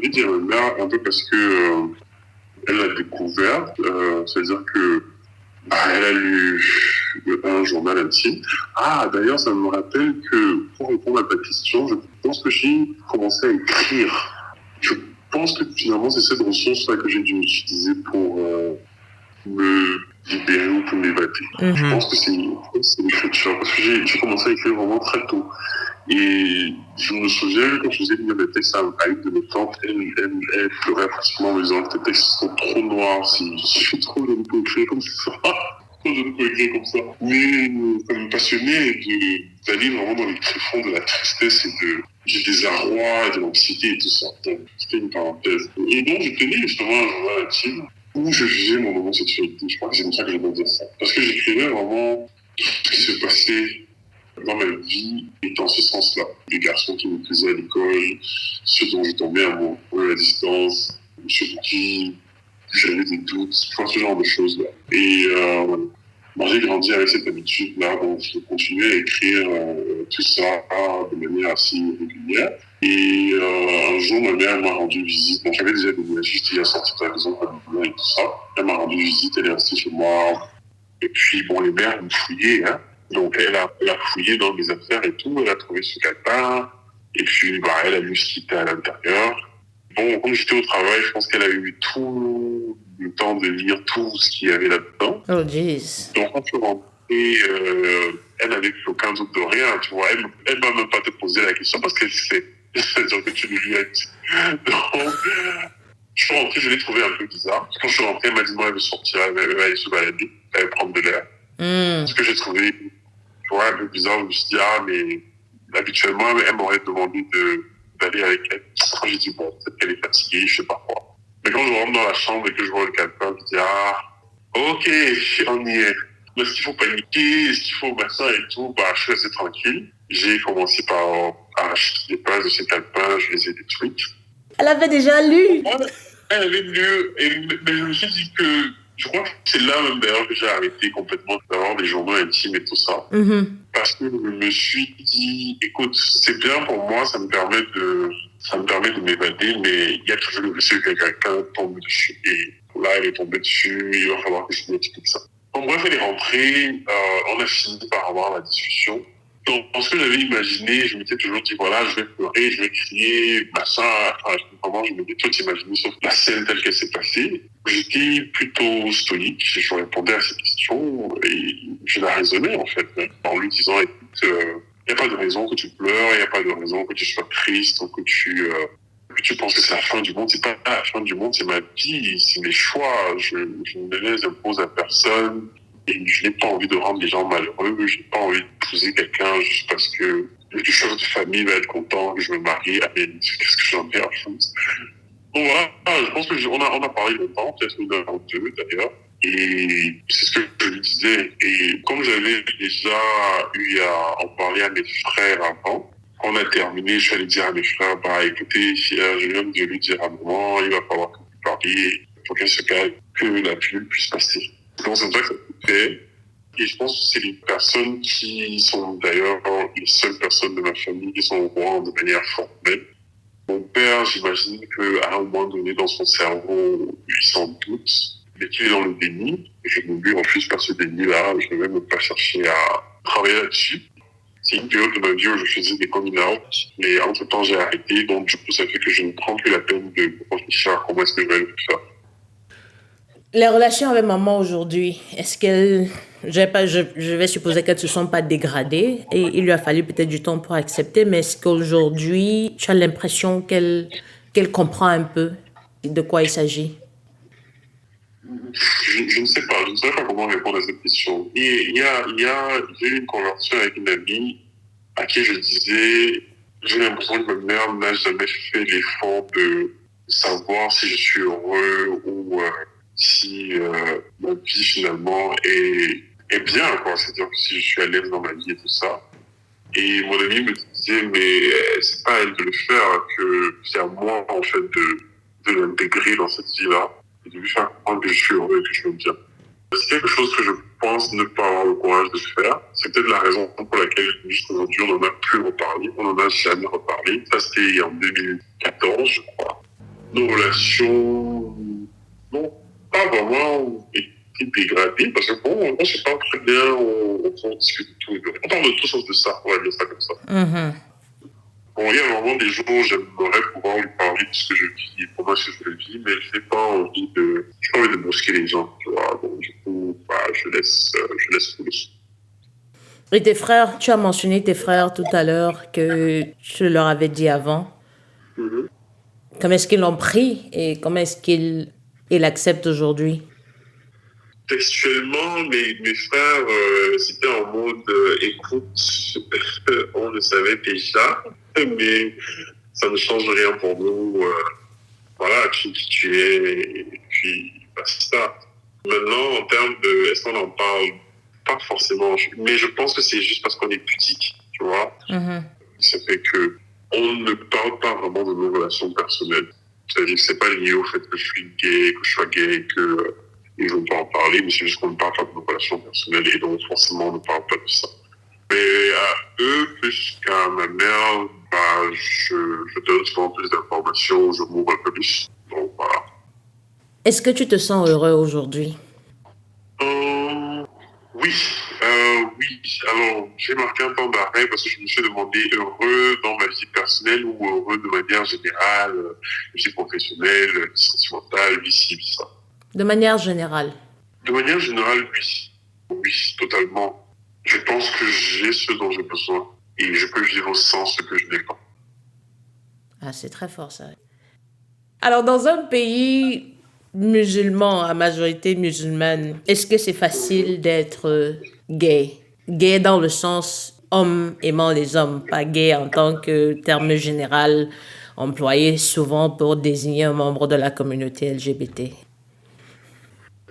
S2: dit à ma mère un peu parce que elle a découvert. C'est-à-dire que elle a lu un journal intime. Ah, d'ailleurs, ça me rappelle que pour répondre à ta question, je pense que j'ai commencé à écrire. Je pense que finalement, c'est cette ressource-là que j'ai dû utiliser pour me libérer ou pour m'évader. Je pense que c'est l'écriture, parce que j'ai commencé à écrire vraiment très tôt. Et je me souviens, quand je faisais lire des textes à une de mes tantes, elle pleurait pratiquement en me disant que tes textes sont trop noirs, si je suis trop jeune pour écrire comme ça. Trop jeune pour écrire comme ça. Mais ça me passionnait d'aller vraiment dans les tréfonds de la tristesse et du désarroi, et de l'anxiété et tout ça. Donc, c'était une parenthèse. Et donc, je tenais justement un journal intime où je vivais mon homosexualité. Je crois que c'est comme ça que je dois dire ça. Parce que j'écrivais vraiment tout ce qui se passait dans ma vie et dans ce sens-là. Les garçons qui me plaisaient à l'école, ceux dont je tombais amoureux à distance, sur qui j'avais des doutes, ce genre de choses-là. Et j'ai grandi avec cette habitude-là, donc je continuais à écrire tout ça de manière assez régulière. Et un jour, ma mère m'a rendu visite. Donc, j'avais déjà déménagé, j'étais déjà sorti de la maison et tout ça. Elle m'a rendu visite, elle est restée chez moi. Et puis, bon, les mères me fouillaient, hein. Donc, elle a fouillé dans mes affaires et tout. Elle a trouvé ce calepin. Et puis, elle a vu ce qui était à l'intérieur. Bon, comme j'étais au travail, je pense qu'elle a eu tout le temps de lire tout ce qu'il y avait là-dedans.
S1: Oh, jeez.
S2: Donc, quand je suis rentré, elle n'avait plus aucun doute de rien, tu vois. Elle ne m'a même pas te poser la question parce qu'elle sait. C'est-à-dire que tu lui as dit. Donc, je suis rentré, je l'ai trouvé un peu bizarre. Quand je suis rentré, elle m'a dit, moi, elle veut sortir, elle va aller se balader, elle va prendre de l'air. Ce que j'ai trouvé, tu vois, un peu bizarre. Je me suis dit, mais habituellement, elle m'aurait demandé d'aller avec elle. Quand j'ai dit, bon, peut-être qu'elle est fatiguée, je sais pas quoi. Mais quand je rentre dans la chambre et que je vois le calepin, je dis, ok, on y est. Est-ce qu'il faut paniquer? Est-ce qu'il faut machin et tout? Je suis assez tranquille. J'ai commencé par arracher des pages de ces calepins, je les ai détruites.
S1: Elle avait déjà lu?
S2: Elle avait lu, mais je me suis dit que, je crois que c'est là même d'ailleurs que j'ai arrêté complètement d'avoir des journaux intimes et tout ça. Parce que je me suis dit, écoute, c'est bien pour moi, ça me permet de m'évader, mais il y a toujours le risque que quelqu'un tombe dessus. Et là, elle est tombée dessus, il va falloir que je lui explique ça. Donc bref, elle est rentrée, on a fini par avoir la discussion. Dans ce que j'avais imaginé, je m'étais toujours dit, voilà, je vais pleurer, je vais crier, machin. Enfin, vraiment, je m'étais tout imaginé sauf la scène telle qu'elle s'est passée. J'étais plutôt stoïque, je répondais à ces questions et je la raisonnais, en fait, en lui disant, écoute, il n'y a pas de raison que tu pleures, il n'y a pas de raison que tu sois triste ou que tu penses que c'est la fin du monde. C'est pas la fin du monde, c'est ma vie, c'est mes choix. Je ne les impose à personne. Et je n'ai pas envie de rendre les gens malheureux. Je n'ai pas envie d'épouser quelqu'un juste parce que le chef de famille va être content que je me marie. Ah, mais qu'est-ce que j'en ai à foutre? Donc voilà, je pense que on a parlé longtemps, peut-être une heure ou deux d'ailleurs. Et c'est ce que je lui disais. Et comme j'avais déjà eu à en parler à mes frères avant, quand on a terminé, je suis allé dire à mes frères, bah écoutez, je viens de lui dire à maman, il va falloir que vous parliez, il faut qu'elle se calme, que la pilule puisse passer. Donc c'est comme ça que ça s'est fait. Et je pense que c'est les personnes qui sont d'ailleurs les seules personnes de ma famille qui sont au courant de manière formelle. Mon père, j'imagine qu'à un moment donné dans son cerveau, il s'en doute, mais qu'il est dans le déni. Et je ne lui refuse pas ce déni-là. Je ne vais même pas chercher à travailler là-dessus. C'est une période de ma vie où je faisais des coming out, mais entre-temps j'ai arrêté, donc du coup ça fait que je ne prends plus la peine de réfléchir à comment est-ce que je vais le faire.
S1: Les relations avec maman aujourd'hui, est-ce qu'elles... je vais supposer qu'elles ne se sont pas dégradées et il lui a fallu peut-être du temps pour accepter, mais est-ce qu'aujourd'hui, tu as l'impression qu'elle comprend un peu de quoi il s'agit?
S2: Je ne sais pas, je ne sais pas comment répondre à cette question. J'ai eu une conversation avec une amie à qui je disais, j'ai l'impression que ma mère n'a jamais fait l'effort de savoir si je suis heureux ou si ma vie finalement est bien, quoi. C'est-à-dire que si je suis à l'aise dans ma vie et tout ça. Et mon ami me disait, mais c'est pas à elle de le faire, que c'est à moi en fait de l'intégrer dans cette vie-là et de lui faire comprendre que je suis heureux et que je veux bien. C'est quelque chose que je pense ne pas avoir le courage de faire. C'est peut-être la raison pour laquelle jusqu'aujourd'hui on n'en a plus reparlé. On n'en a jamais reparlé. Ça c'était en 2014, je crois. Nos relations n'ont pas vraiment été dégradées parce que bon, on se parle très bien, on discute de tout. On parle de tout sauf de ça, on va dire ça comme ça.
S1: Mm-hmm.
S2: Bon, il y a vraiment des jours où j'aimerais pouvoir lui parler de ce que je vis, comment est-ce que je le vis, mais je n'ai pas envie de brusquer les gens, tu vois. Donc, du coup, bah, je laisse couler.
S1: Et tes frères, tu as mentionné tes frères tout à l'heure que tu leur avais dit avant.
S2: Mm-hmm.
S1: Comment est-ce qu'ils l'ont pris et comment est-ce qu'ils l'acceptent aujourd'hui?
S2: Textuellement, mes frères, c'était en mode écoute, on le savait déjà, mais ça ne change rien pour nous. Voilà, tu es qui tu es, et puis basta. Maintenant, en termes de est-ce qu'on en parle, pas forcément, mais je pense que c'est juste parce qu'on est pudique, tu vois.
S1: Mm-hmm.
S2: Ça fait que on ne parle pas vraiment de nos relations personnelles. C'est-à-dire que c'est pas lié au fait que je suis gay, que je sois gay, que ils ne vont pas en parler, mais c'est juste qu'on ne parle pas de nos relations personnelles et donc forcément on ne parle pas de ça. Mais à eux, plus qu'à ma mère, bah, je donne souvent plus d'informations, je m'ouvre un peu plus. Donc voilà.
S1: Est-ce que tu te sens heureux aujourd'hui?
S2: Oui, oui. Alors, j'ai marqué un temps d'arrêt parce que je me suis demandé heureux dans ma vie personnelle ou heureux de manière générale, vie professionnelle, vie sentimentale, vie ci, vie ça.
S1: De manière générale.
S2: De manière générale, oui. Oui, totalement. Je pense que j'ai ce dont j'ai besoin et je peux vivre sans ce que je n'ai pas.
S1: Ah, c'est très fort ça. Alors, dans un pays musulman, à majorité musulmane, est-ce que c'est facile d'être gay? Gay dans le sens homme aimant les hommes, pas gay en tant que terme général employé souvent pour désigner un membre de la communauté LGBT.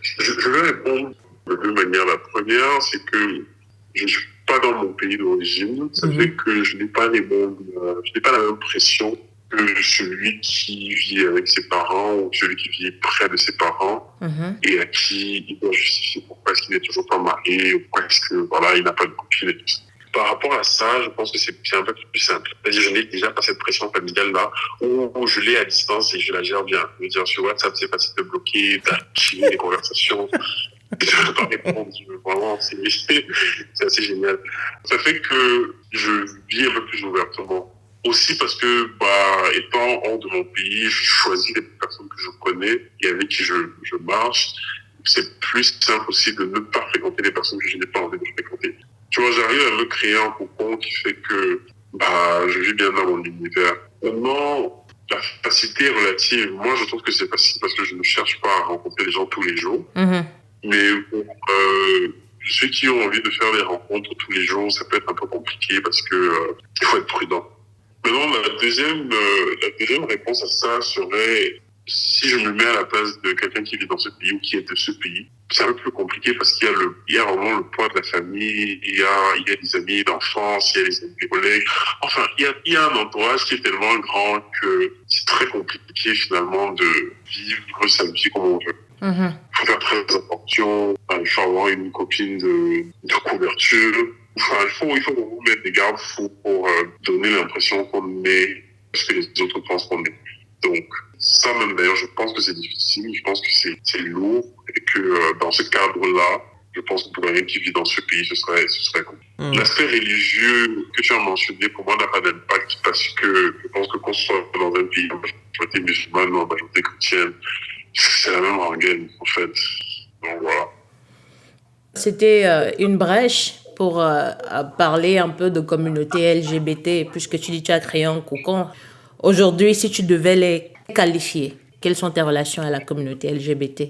S2: Je vais répondre de deux manières. La première, c'est que je ne suis pas dans mon pays d'origine. Ça fait que je n'ai pas la même pression que celui qui vit avec ses parents ou celui qui vit près de ses parents et à qui il doit justifier pourquoi est-ce qu'il n'est toujours pas marié ou pourquoi est-ce que voilà, il n'a pas de copine et tout ça. Par rapport à ça, je pense que c'est un peu plus simple. C'est-à-dire, je n'ai déjà pas cette pression familiale-là où je l'ai à distance et je la gère bien. Je veux dire, sur WhatsApp, c'est facile de bloquer, d'archiver les conversations. Je ne peux pas répondre. Vraiment, c'est assez génial. Ça fait que je vis un peu plus ouvertement. Aussi parce que, étant hors de mon pays, je choisis les personnes que je connais et avec qui je marche. C'est plus simple aussi de ne pas fréquenter les personnes que je n'ai pas envie de fréquenter. Tu vois, j'arrive à me créer un cocon qui fait que, je vis bien dans mon univers. Maintenant, la facilité est relative. Moi, je trouve que c'est facile parce que je ne cherche pas à rencontrer les gens tous les jours.
S1: Mhm.
S2: Mais pour ceux qui ont envie de faire des rencontres tous les jours, ça peut être un peu compliqué parce que il faut être prudent. Maintenant, la deuxième réponse à ça serait si je me mets à la place de quelqu'un qui vit dans ce pays ou qui est de ce pays. C'est un peu plus compliqué parce qu'il y a vraiment le poids de la famille, il y a des amis d'enfance, il y a des collègues. Enfin, il y a un entourage qui est tellement grand que c'est très compliqué finalement de vivre sa vie comme on veut.
S1: Mhm.
S2: Il faut faire très attention. Il faut avoir une copine de couverture. Enfin, il faut vraiment mettre des garde-fous pour donner l'impression qu'on est ce que les autres pensent qu'on est. Donc, ça même d'ailleurs, je pense que c'est difficile. Je pense que c'est lourd et que dans ce cadre-là, je pense que pour quelqu'un qui vit dans ce pays, ce serait cool. L'aspect religieux que tu as mentionné, pour moi, n'a pas d'impact parce que je pense que qu'on soit dans un pays en majorité musulmane ou en majorité chrétienne, c'est la même rengaine, en fait. Donc, voilà.
S1: C'était une brèche pour parler un peu de communauté LGBT, puisque tu dis que tu as créé un cocon. Aujourd'hui, si tu devais les qualifier, quelles sont tes relations à la communauté LGBT?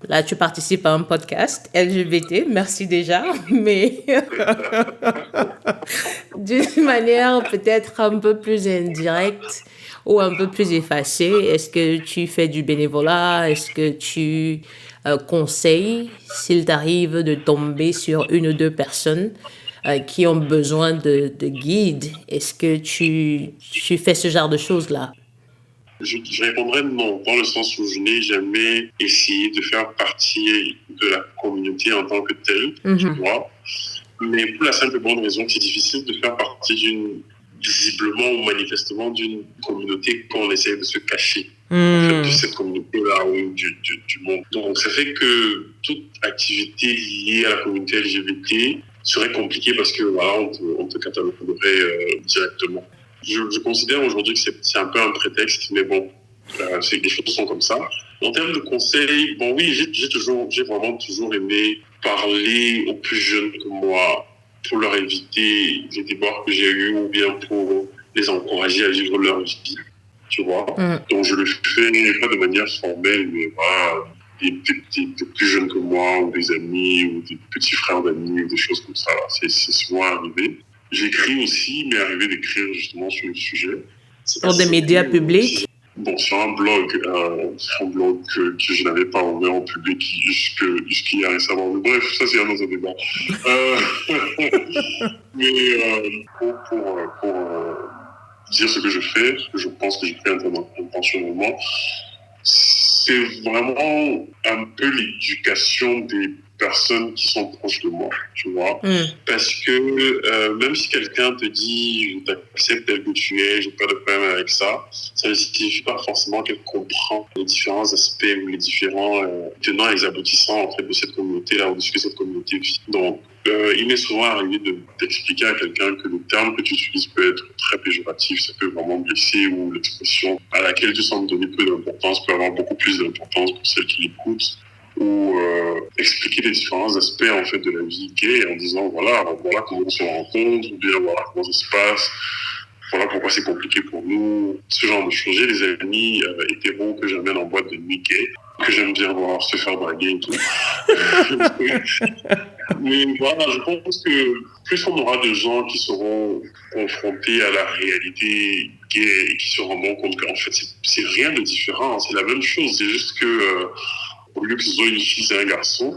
S1: Là, tu participes à un podcast LGBT, merci déjà, mais d'une manière peut-être un peu plus indirecte ou un peu plus effacée. Est-ce que tu fais du bénévolat? Est-ce que tu conseilles s'il t'arrive de tomber sur une ou deux personnes qui ont besoin de guide? Est-ce que tu fais ce genre de choses-là?
S2: Je répondrais non, dans le sens où je n'ai jamais essayé de faire partie de la communauté en tant que telle, tu vois. Mais pour la simple et bonne raison que c'est difficile de faire partie visiblement ou manifestement d'une communauté qu'on essaie de se cacher. En fait, de cette communauté-là ou du monde. Donc, ça fait que toute activité liée à la communauté LGBT serait compliquée parce que voilà, on te cataloguerait directement. Je considère aujourd'hui que c'est un peu un prétexte, mais bon, c'est que les choses sont comme ça. En termes de conseils, bon oui, j'ai vraiment toujours aimé parler aux plus jeunes que moi pour leur éviter les déboires que j'ai eus ou bien pour les encourager à vivre leur vie, tu vois. Donc je le fais pas de manière formelle, mais voilà, des plus jeunes que moi ou des amis ou des petits frères d'amis ou des choses comme ça. C'est souvent arrivé. J'écris aussi, mais arrivé d'écrire justement sur le sujet.
S1: Sur des médias publics?
S2: Bon, sur un blog que je n'avais pas ouvert au public jusqu'il y a récemment. Mais bref, ça c'est un autre débat. Mais pour dire ce que je fais, ce que je pense que je fais intentionnellement, c'est vraiment un peu l'éducation des personnes qui sont proches de moi, tu vois. Parce que même si quelqu'un te dit je t'accepte tel que tu es, j'ai pas de problème avec ça, ça ne signifie pas forcément qu'elle comprend les différents aspects ou les différents tenants et les aboutissants en fait de cette communauté-là ou de ce que cette communauté vit. Donc il m'est souvent arrivé d'expliquer à quelqu'un que le terme que tu utilises peut être très péjoratif, ça peut vraiment blesser, ou l'expression à laquelle tu sembles donner peu d'importance peut avoir beaucoup plus d'importance pour celle qui l'écoute, ou expliquer les différents aspects en fait de la vie gay en disant voilà comment on se rencontre, ou bien voilà comment ça se passe, voilà pourquoi c'est compliqué pour nous, ce genre de choses. J'ai des amis hétéros que j'amène en boîte de nuit gay, que j'aime bien voir se faire draguer et tout. Mais voilà, je pense que plus on aura de gens qui seront confrontés à la réalité gay et qui se rendront compte qu'en fait c'est rien de différent, c'est la même chose, c'est juste que au lieu que ce soit une fille et un garçon,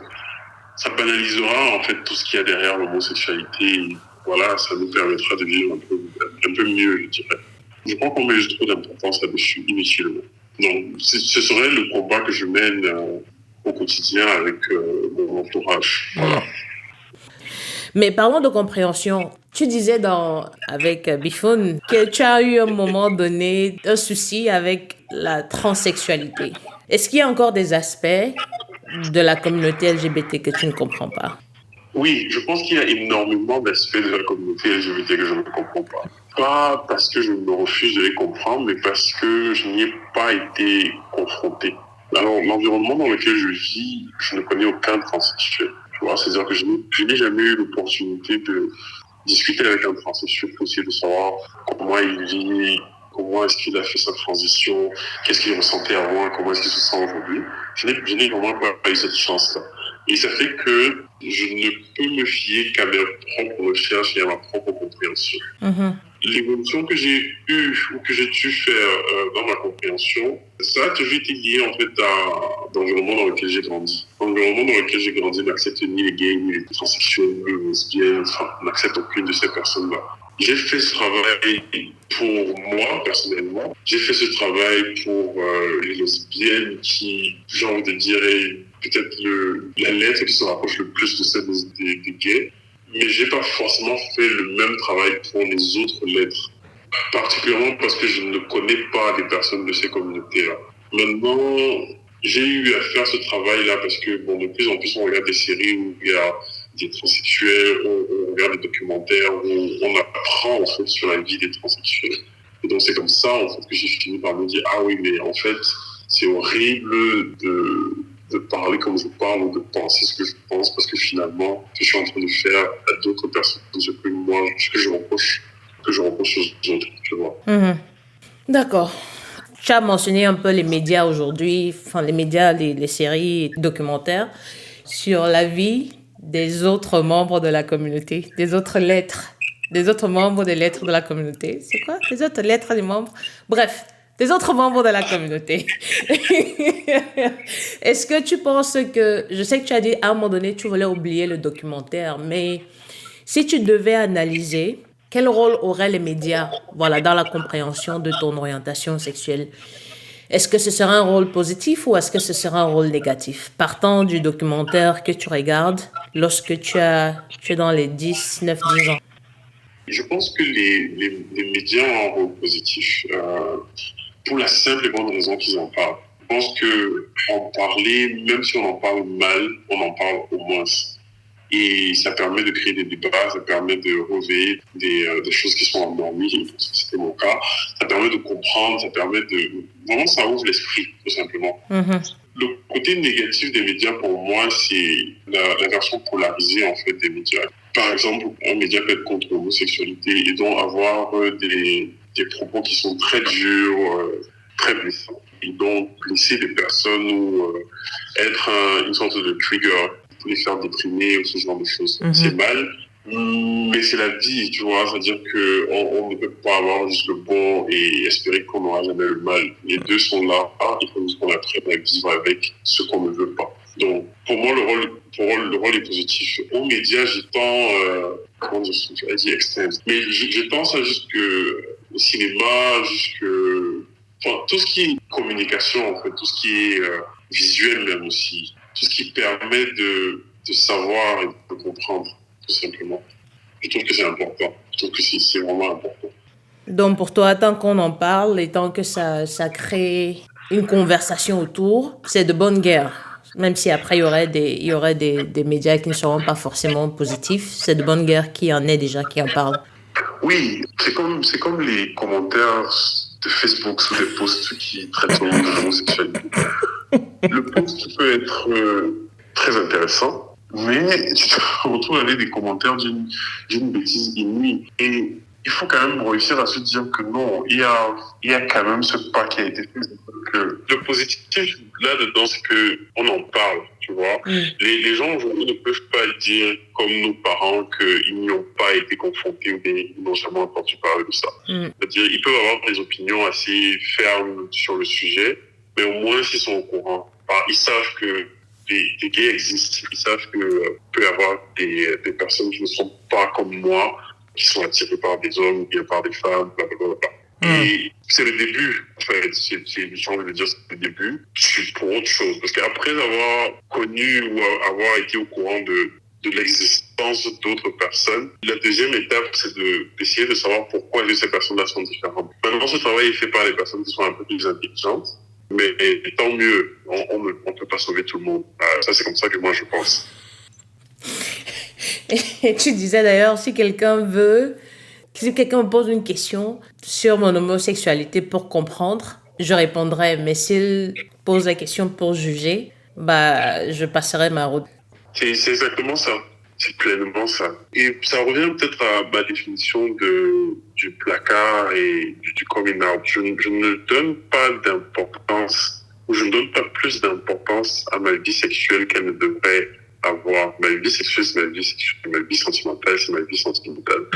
S2: ça banalisera en fait tout ce qu'il y a derrière l'homosexualité. Voilà, ça nous permettra de vivre un peu mieux, je dirais. Je crois qu'on met juste trop d'importance là-dessus, inutilement. Donc, ce serait le combat que je mène au quotidien avec mon entourage. Voilà.
S1: Mais parlons de compréhension. Tu disais avec Bifun que tu as eu à un moment donné un souci avec la transsexualité. Est-ce qu'il y a encore des aspects de la communauté LGBT que tu ne comprends pas?
S2: Oui, je pense qu'il y a énormément d'aspects de la communauté LGBT que je ne comprends pas. Pas parce que je me refuse de les comprendre, mais parce que je n'y ai pas été confronté. Alors, l'environnement dans lequel je vis, je ne connais aucun transsexuel. Tu vois, c'est-à-dire que je n'ai jamais eu l'opportunité de discuter avec un transsexuel pour essayer de savoir comment il vit, comment est-ce qu'il a fait sa transition, qu'est-ce qu'il ressentait avant, comment est-ce qu'il se sent aujourd'hui. Je n'ai vraiment pas eu cette chance-là. Et ça fait que je ne peux me fier qu'à mes propres recherches et à ma propre compréhension. L'évolution que j'ai eue ou que j'ai dû faire dans ma compréhension, ça a toujours été lié en fait à l'environnement dans lequel j'ai grandi. L'environnement dans lequel j'ai grandi n'accepte ni les gays, ni les transsexuels, ni les lesbiennes, enfin, n'accepte aucune de ces personnes-là. J'ai fait ce travail pour moi, personnellement. J'ai fait ce travail pour les lesbiennes qui, j'ai envie de dire, est peut-être la lettre qui se rapproche le plus de celle des gays. Mais j'ai pas forcément fait le même travail pour les autres lettres. Particulièrement parce que je ne connais pas des personnes de ces communautés-là. Maintenant, j'ai eu à faire ce travail-là parce que, bon, de plus en plus, on regarde des séries où il y a des transsexuels, on regarde des documentaires où on apprend, en fait, sur la vie des transsexuels. Et donc, c'est comme ça, en fait, que j'ai fini par me dire, ah oui, mais en fait, c'est horrible de parler comme je parle ou de penser ce que je pense parce que finalement, je suis en train de faire à d'autres personnes ce que moi, ce que je reproche aux autres, tu vois.
S1: D'accord. Tu as mentionné un peu les médias aujourd'hui, enfin les médias, les séries documentaires sur la vie des autres membres de la communauté, des autres lettres, des autres membres des lettres de la communauté. C'est quoi? Des autres lettres des membres? Bref, des autres membres de la communauté. Est-ce que tu penses que, je sais que tu as dit à un moment donné, tu voulais oublier le documentaire, mais si tu devais analyser, quel rôle auraient les médias, voilà, dans la compréhension de ton orientation sexuelle? Est-ce que ce sera un rôle positif ou est-ce que ce sera un rôle négatif? Partant du documentaire que tu regardes lorsque tu es dans les 10, 9, 10 ans.
S2: Je pense que les médias ont un rôle positif pour la simple et bonne raison qu'ils en parlent. Je pense qu'en parler, même si on en parle mal, on en parle au moins. Et ça permet de créer des débats, ça permet de réveiller des choses qui sont endormies, c'était mon cas. Ça permet de comprendre, ça permet de... Vraiment, ça ouvre l'esprit, tout simplement. Le côté négatif des médias, pour moi, c'est la version polarisée, en fait, des médias. Par exemple, un média peut être contre l'homosexualité et donc avoir des propos qui sont très durs, très blessants. Et donc, blesser des personnes ou être une sorte de trigger pour les faire déprimer ou ce genre de choses. C'est mal, mais c'est la vie, tu vois. C'est-à-dire qu'on ne peut pas avoir juste le bon et espérer qu'on n'aura jamais le mal. Les deux sont là, il faut juste qu'on apprenne à vivre avec ce qu'on ne veut pas. Donc, pour moi, le rôle est positif. Aux médias, comment dire, je dit extrême. Mais je pense à au cinéma, enfin, tout ce qui est communication, en fait, tout ce qui est visuel même aussi, tout ce qui permet de savoir et de comprendre, tout simplement. Je trouve que c'est important. Je trouve que c'est vraiment important.
S1: Donc pour toi, tant qu'on en parle et tant que ça crée une conversation autour, c'est de bonne guerre. Même si après, il y aurait des médias qui ne seront pas forcément positifs, c'est de bonne guerre qu'il y en ait déjà qui en parlent.
S2: Oui, c'est comme les commentaires de Facebook sous des posts qui traitent de l'homosexualité. Le post peut être très intéressant, mais tu te retrouves avec des commentaires d'une bêtise inouïe. Et il faut quand même réussir à se dire que non, il y a quand même ce pas qui a été fait. Que le positif là-dedans, c'est qu'on en parle, tu vois. Les gens aujourd'hui ne peuvent pas dire, comme nos parents, qu'ils n'y ont pas été confrontés ou qu'ils n'ont jamais entendu parler de ça. C'est-à-dire, ils peuvent avoir des opinions assez fermes sur le sujet, mais au moins, s'ils sont au courant, ils savent que des gays existent, ils savent qu'il peut y avoir des personnes qui ne sont pas comme moi, qui sont attirées par des hommes ou bien par des femmes, blablabla. Et c'est le début, en fait. J'ai envie de dire c'est le début. Je suis pour autre chose. Parce qu'après avoir connu ou avoir été au courant de l'existence d'autres personnes, la deuxième étape, c'est d'essayer de savoir pourquoi ces personnes-là sont différentes. Maintenant, ce travail est fait par les personnes qui sont un peu plus intelligentes. Mais tant mieux, on ne peut pas sauver tout le monde. Ça, c'est comme ça que moi, je pense.
S1: Et tu disais d'ailleurs, si quelqu'un me pose une question sur mon homosexualité pour comprendre, je répondrai. Mais s'il pose la question pour juger, bah, je passerai ma route.
S2: C'est exactement ça. C'est pleinement ça. Et ça revient peut-être à ma définition du placard et du coming out. Je ne donne pas d'importance, ou je ne donne pas plus d'importance à ma vie sexuelle qu'elle ne devrait avoir. Ma vie sexuelle, c'est ma vie sexuelle. Ma vie sentimentale, c'est ma vie sentimentale.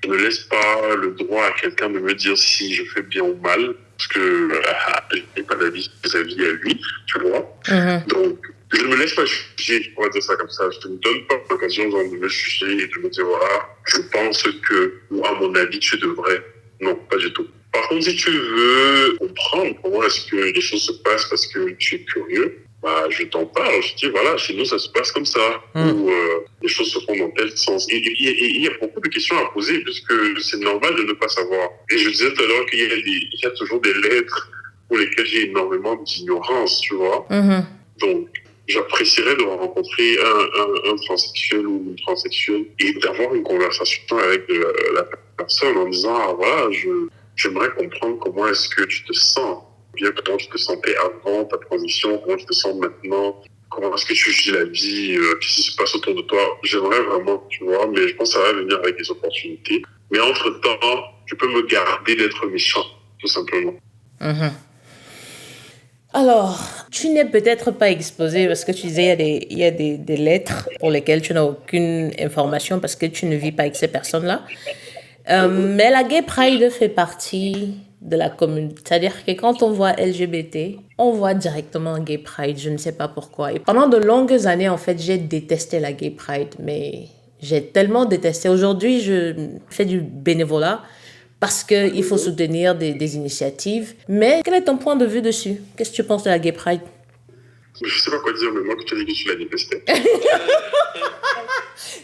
S2: Je ne laisse pas le droit à quelqu'un de me dire si je fais bien ou mal, parce que je n'ai pas d'avis vis-à-vis à lui, tu vois. Donc, je ne me laisse pas juger, on va dire ça comme ça. Je ne me donne pas l'occasion de me juger et de me dire, voilà, je pense que, ou à mon avis, tu devrais. Non, pas du tout. Par contre, si tu veux comprendre comment est-ce que les choses se passent parce que tu es curieux, bah, je t'en parle. Je dis, voilà, chez nous, ça se passe comme ça. Ou les choses se font dans tel sens. Et il y a beaucoup de questions à poser puisque c'est normal de ne pas savoir. Et je disais tout à l'heure qu'il y a toujours des lettres pour lesquelles j'ai énormément d'ignorance, tu vois. Donc, j'apprécierais de rencontrer un transsexuel ou une transsexuelle et d'avoir une conversation avec la personne en disant, ah, voilà, j'aimerais comprendre comment est-ce que tu te sens. Bien, comment tu te sentais avant ta transition, comment tu te sens maintenant, comment est-ce que tu vis la vie, qu'est-ce qui se passe autour de toi. J'aimerais vraiment, tu vois, mais je pense que ça va venir avec des opportunités. Mais entre-temps, tu peux me garder d'être méchant, tout simplement.
S1: Alors, tu n'es peut-être pas exposé parce que tu disais il y a des lettres pour lesquelles tu n'as aucune information parce que tu ne vis pas avec ces personnes-là. Mais la Gay Pride fait partie de la communauté. C'est-à-dire que quand on voit LGBT, on voit directement Gay Pride. Je ne sais pas pourquoi. Et pendant de longues années, en fait, j'ai détesté la Gay Pride. Mais j'ai tellement détesté. Aujourd'hui, je fais du bénévolat parce qu'il faut soutenir des initiatives. Mais quel est ton point de vue dessus? Qu'est-ce que tu penses de la Gay Pride?
S2: Je ne sais pas quoi dire, mais moi, que tu as dit que tu la détestais.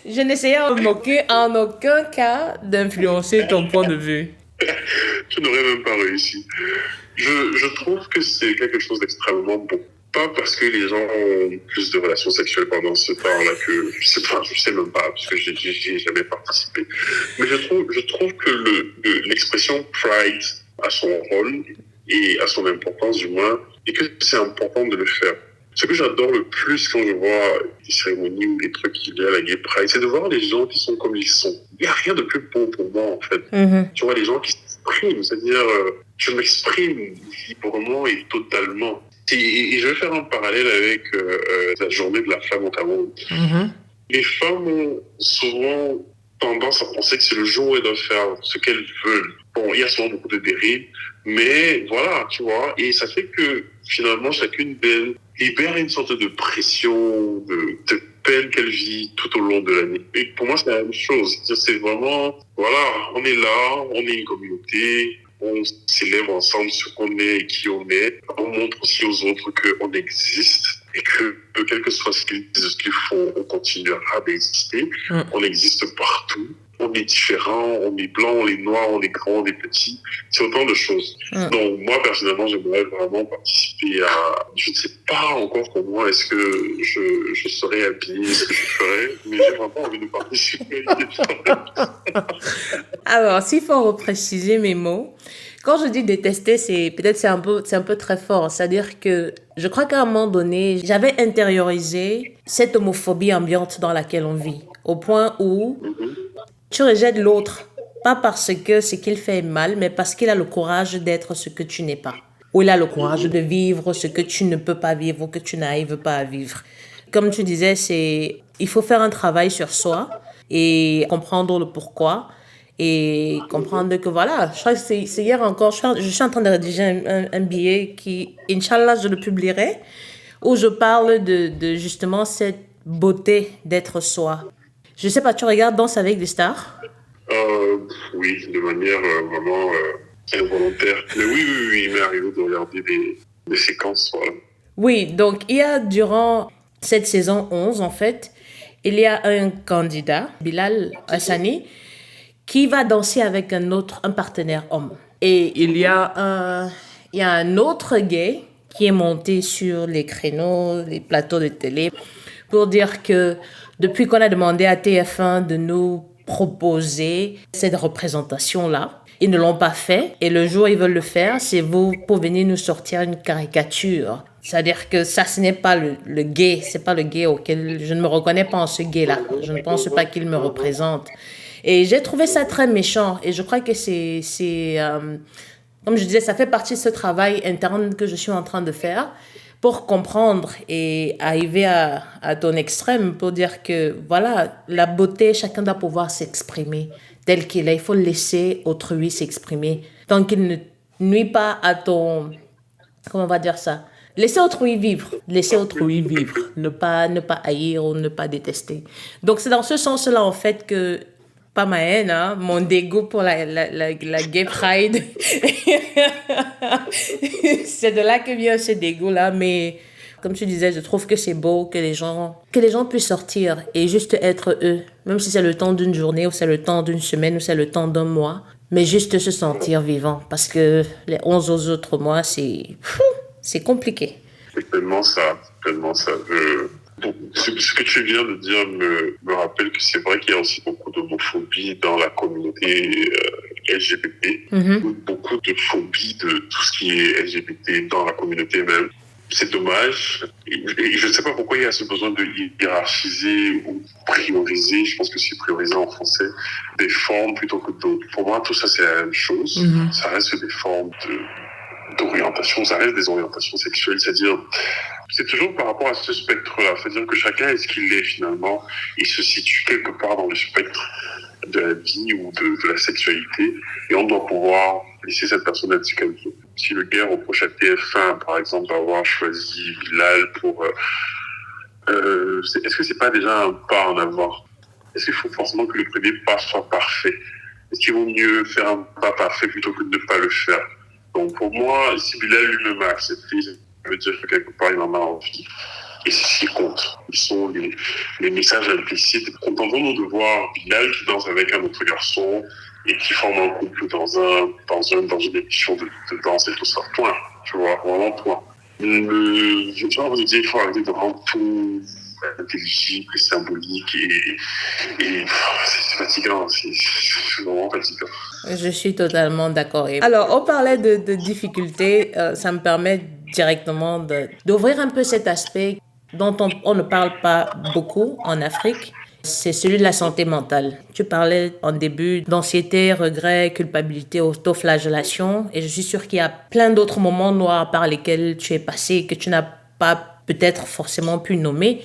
S1: Je n'essayais en aucun cas d'influencer ton point de vue.
S2: Tu n'aurais même pas réussi. Je trouve que c'est quelque chose d'extrêmement beau. Pas parce que les gens ont plus de relations sexuelles pendant ce temps-là que je sais même pas parce que j'ai jamais participé. Mais je trouve que l'expression Pride a son rôle et a son importance du moins et que c'est important de le faire. Ce que j'adore le plus quand je vois des cérémonies ou des trucs qu'il y a à la Gay Pride, c'est de voir les gens qui sont comme ils sont. Il n'y a rien de plus beau pour moi, en fait. Tu vois, les gens qui s'expriment, c'est-à-dire, je m'exprime librement et totalement. Et je vais faire un parallèle avec la journée de la femme au Cameroun. Les femmes ont souvent tendance à penser que c'est le jour où elles doivent faire ce qu'elles veulent. Bon, il y a souvent beaucoup de dérives, mais voilà, tu vois. Et ça fait que finalement, chacune d'elles libère une sorte de pression, de peine qu'elle vit tout au long de l'année. Et pour moi, c'est la même chose. C'est vraiment, voilà, on est là, on est une communauté, on célèbre ensemble ce qu'on est et qui on est. On montre aussi aux autres qu'on existe et que quel que soit ce qu'ils disent, ce qu'ils font, on continuera d'exister. On existe partout. On est différents, on est blanc, on est noir, on est grand, on est petit. C'est autant de choses. Donc, moi, personnellement, j'aimerais vraiment participer à... Je ne sais pas encore comment est-ce que je serais habillé, ce que je ferais, mais j'ai vraiment envie de participer.
S1: Alors, s'il faut repréciser mes mots, quand je dis détester, c'est un peu très fort. C'est-à-dire que je crois qu'à un moment donné, j'avais intériorisé cette homophobie ambiante dans laquelle on vit, au point où tu rejettes l'autre, pas parce que ce qu'il fait est mal, mais parce qu'il a le courage d'être ce que tu n'es pas. Ou il a le courage de vivre ce que tu ne peux pas vivre ou que tu n'arrives pas à vivre. Comme tu disais, il faut faire un travail sur soi et comprendre le pourquoi. Et comprendre que voilà, je crois que c'est hier encore, je suis en train de rédiger un billet qui, Inch'Allah, je le publierai, où je parle de justement cette beauté d'être soi. Je sais pas, tu regardes Danse avec des stars?
S2: Oui, de manière vraiment involontaire. Mais oui, il m'est arrivé de regarder des séquences. Voilà.
S1: Oui, donc il y a durant cette saison 11, en fait, il y a un candidat, Bilal Hassani, qui va danser avec un partenaire homme. Et il y a un autre gay qui est monté sur les créneaux, les plateaux de télé, pour dire que depuis qu'on a demandé à TF1 de nous proposer cette représentation-là. Ils ne l'ont pas fait et le jour où ils veulent le faire, c'est vous pour venir nous sortir une caricature. C'est-à-dire que ça, ce n'est pas le gay, c'est pas le gay auquel je ne me reconnais pas en ce gay-là. Je ne pense pas qu'il me représente. Et j'ai trouvé ça très méchant et je crois que comme je disais, ça fait partie de ce travail interne que je suis en train de faire pour comprendre et arriver à ton extrême pour dire que voilà, la beauté, chacun doit pouvoir s'exprimer tel qu'il est. Il faut laisser autrui s'exprimer tant qu'il ne nuit pas à ton... Comment on va dire ça? Laisser autrui vivre. Laisser autrui vivre. Ne pas haïr ou ne pas détester. Donc, c'est dans ce sens-là, en fait, que... Pas ma haine, hein, mon dégoût pour la gay pride. C'est de là que vient ce dégoût-là, mais... Comme tu disais, je trouve que c'est beau que les gens puissent sortir et juste être eux, même si c'est le temps d'une journée ou c'est le temps d'une semaine ou c'est le temps d'un mois, mais juste se sentir vivant parce que les 11 autres mois, c'est compliqué.
S2: C'est tellement ça, tellement ça. Donc, ce que tu viens de dire me rappelle que c'est vrai qu'il y a aussi beaucoup d'homophobie dans la communauté LGBT, beaucoup de phobie de tout ce qui est LGBT dans la communauté même. C'est dommage. Et je ne sais pas pourquoi il y a ce besoin de hiérarchiser ou prioriser. Je pense que c'est prioriser en français des formes plutôt que d'autres. Pour moi, tout ça, c'est la même chose. Ça reste des formes d'orientation. Ça reste des orientations sexuelles. C'est-à-dire, c'est toujours par rapport à ce spectre-là. C'est-à-dire que chacun est ce qu'il est finalement. Il se situe quelque part dans le spectre de la vie ou de la sexualité. Et on doit pouvoir laisser cette personne être ce qu'elle veut. Si le gars reproche à TF1, par exemple, d'avoir choisi Bilal pour... est-ce que c'est pas déjà un pas en avant? Est-ce qu'il faut forcément que le premier pas soit parfait? Est-ce qu'il vaut mieux faire un pas parfait plutôt que de ne pas le faire? Donc pour moi, si Bilal lui-même a accepté, ça veut dire que quelque part il en a envie. Et c'est ce qui compte. Ils sont les messages implicites. Contentons-nous de voir Bilal qui danse avec un autre garçon et qui forme un couple dans une émission de danse et tout ça. Point. Tu vois, vraiment point. Genre, vous dire, il faut arrêter de rendre tout intelligible et symbolique et c'est fatigant. C'est vraiment fatigant.
S1: Je suis totalement d'accord. Alors, on parlait de difficultés. Ça me permet directement d'ouvrir un peu cet aspect dont on ne parle pas beaucoup en Afrique. C'est celui de la santé mentale. Tu parlais en début d'anxiété, regret, culpabilité, autoflagellation. Et je suis sûre qu'il y a plein d'autres moments noirs par lesquels tu es passé que tu n'as pas peut-être forcément pu nommer.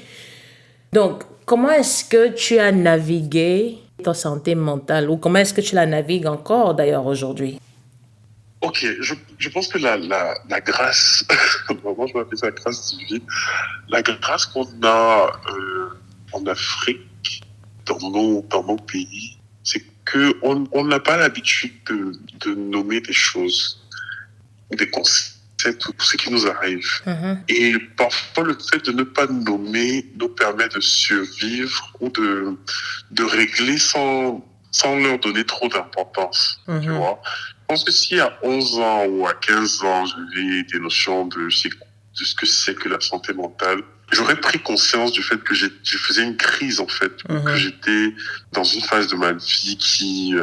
S1: Donc, comment est-ce que tu as navigué ta santé mentale ou comment est-ce que tu la navigues encore d'ailleurs aujourd'hui?
S2: Ok, je pense que la grâce, vraiment je vais appeler ça la grâce divine, la grâce qu'on a en Afrique, dans nos pays, c'est qu'on n'a pas l'habitude de nommer des choses, des concepts ou ce qui nous arrive. Et parfois, le fait de ne pas nommer nous permet de survivre ou de régler sans leur donner trop d'importance. Tu vois? Je pense que si à 11 ans ou à 15 ans, j'avais des notions de ce que c'est que la santé mentale, j'aurais pris conscience du fait que je faisais une crise, en fait, que j'étais dans une phase de ma vie qui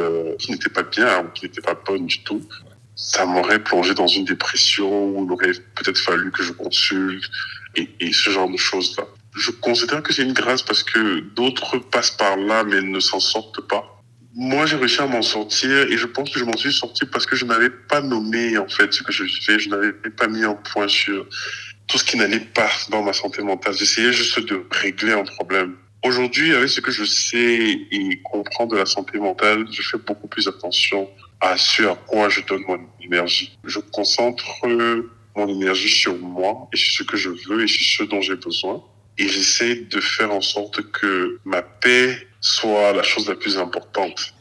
S2: n'était pas bien, ou qui n'était pas bonne du tout. Ça m'aurait plongé dans une dépression où il aurait peut-être fallu que je consulte et ce genre de choses-là. Je considère que c'est une grâce parce que d'autres passent par là, mais ne s'en sortent pas. Moi, j'ai réussi à m'en sortir et je pense que je m'en suis sorti parce que je n'avais pas nommé, en fait, ce que je vivais. Je n'avais pas mis un point sur tout ce qui n'allait pas dans ma santé mentale. J'essayais juste de régler un problème. Aujourd'hui, avec ce que je sais et comprends de la santé mentale, je fais beaucoup plus attention à ce à quoi je donne mon énergie. Je concentre mon énergie sur moi et sur ce que je veux et sur ce dont j'ai besoin. Et j'essaie de faire en sorte que ma paix soit la chose la plus importante.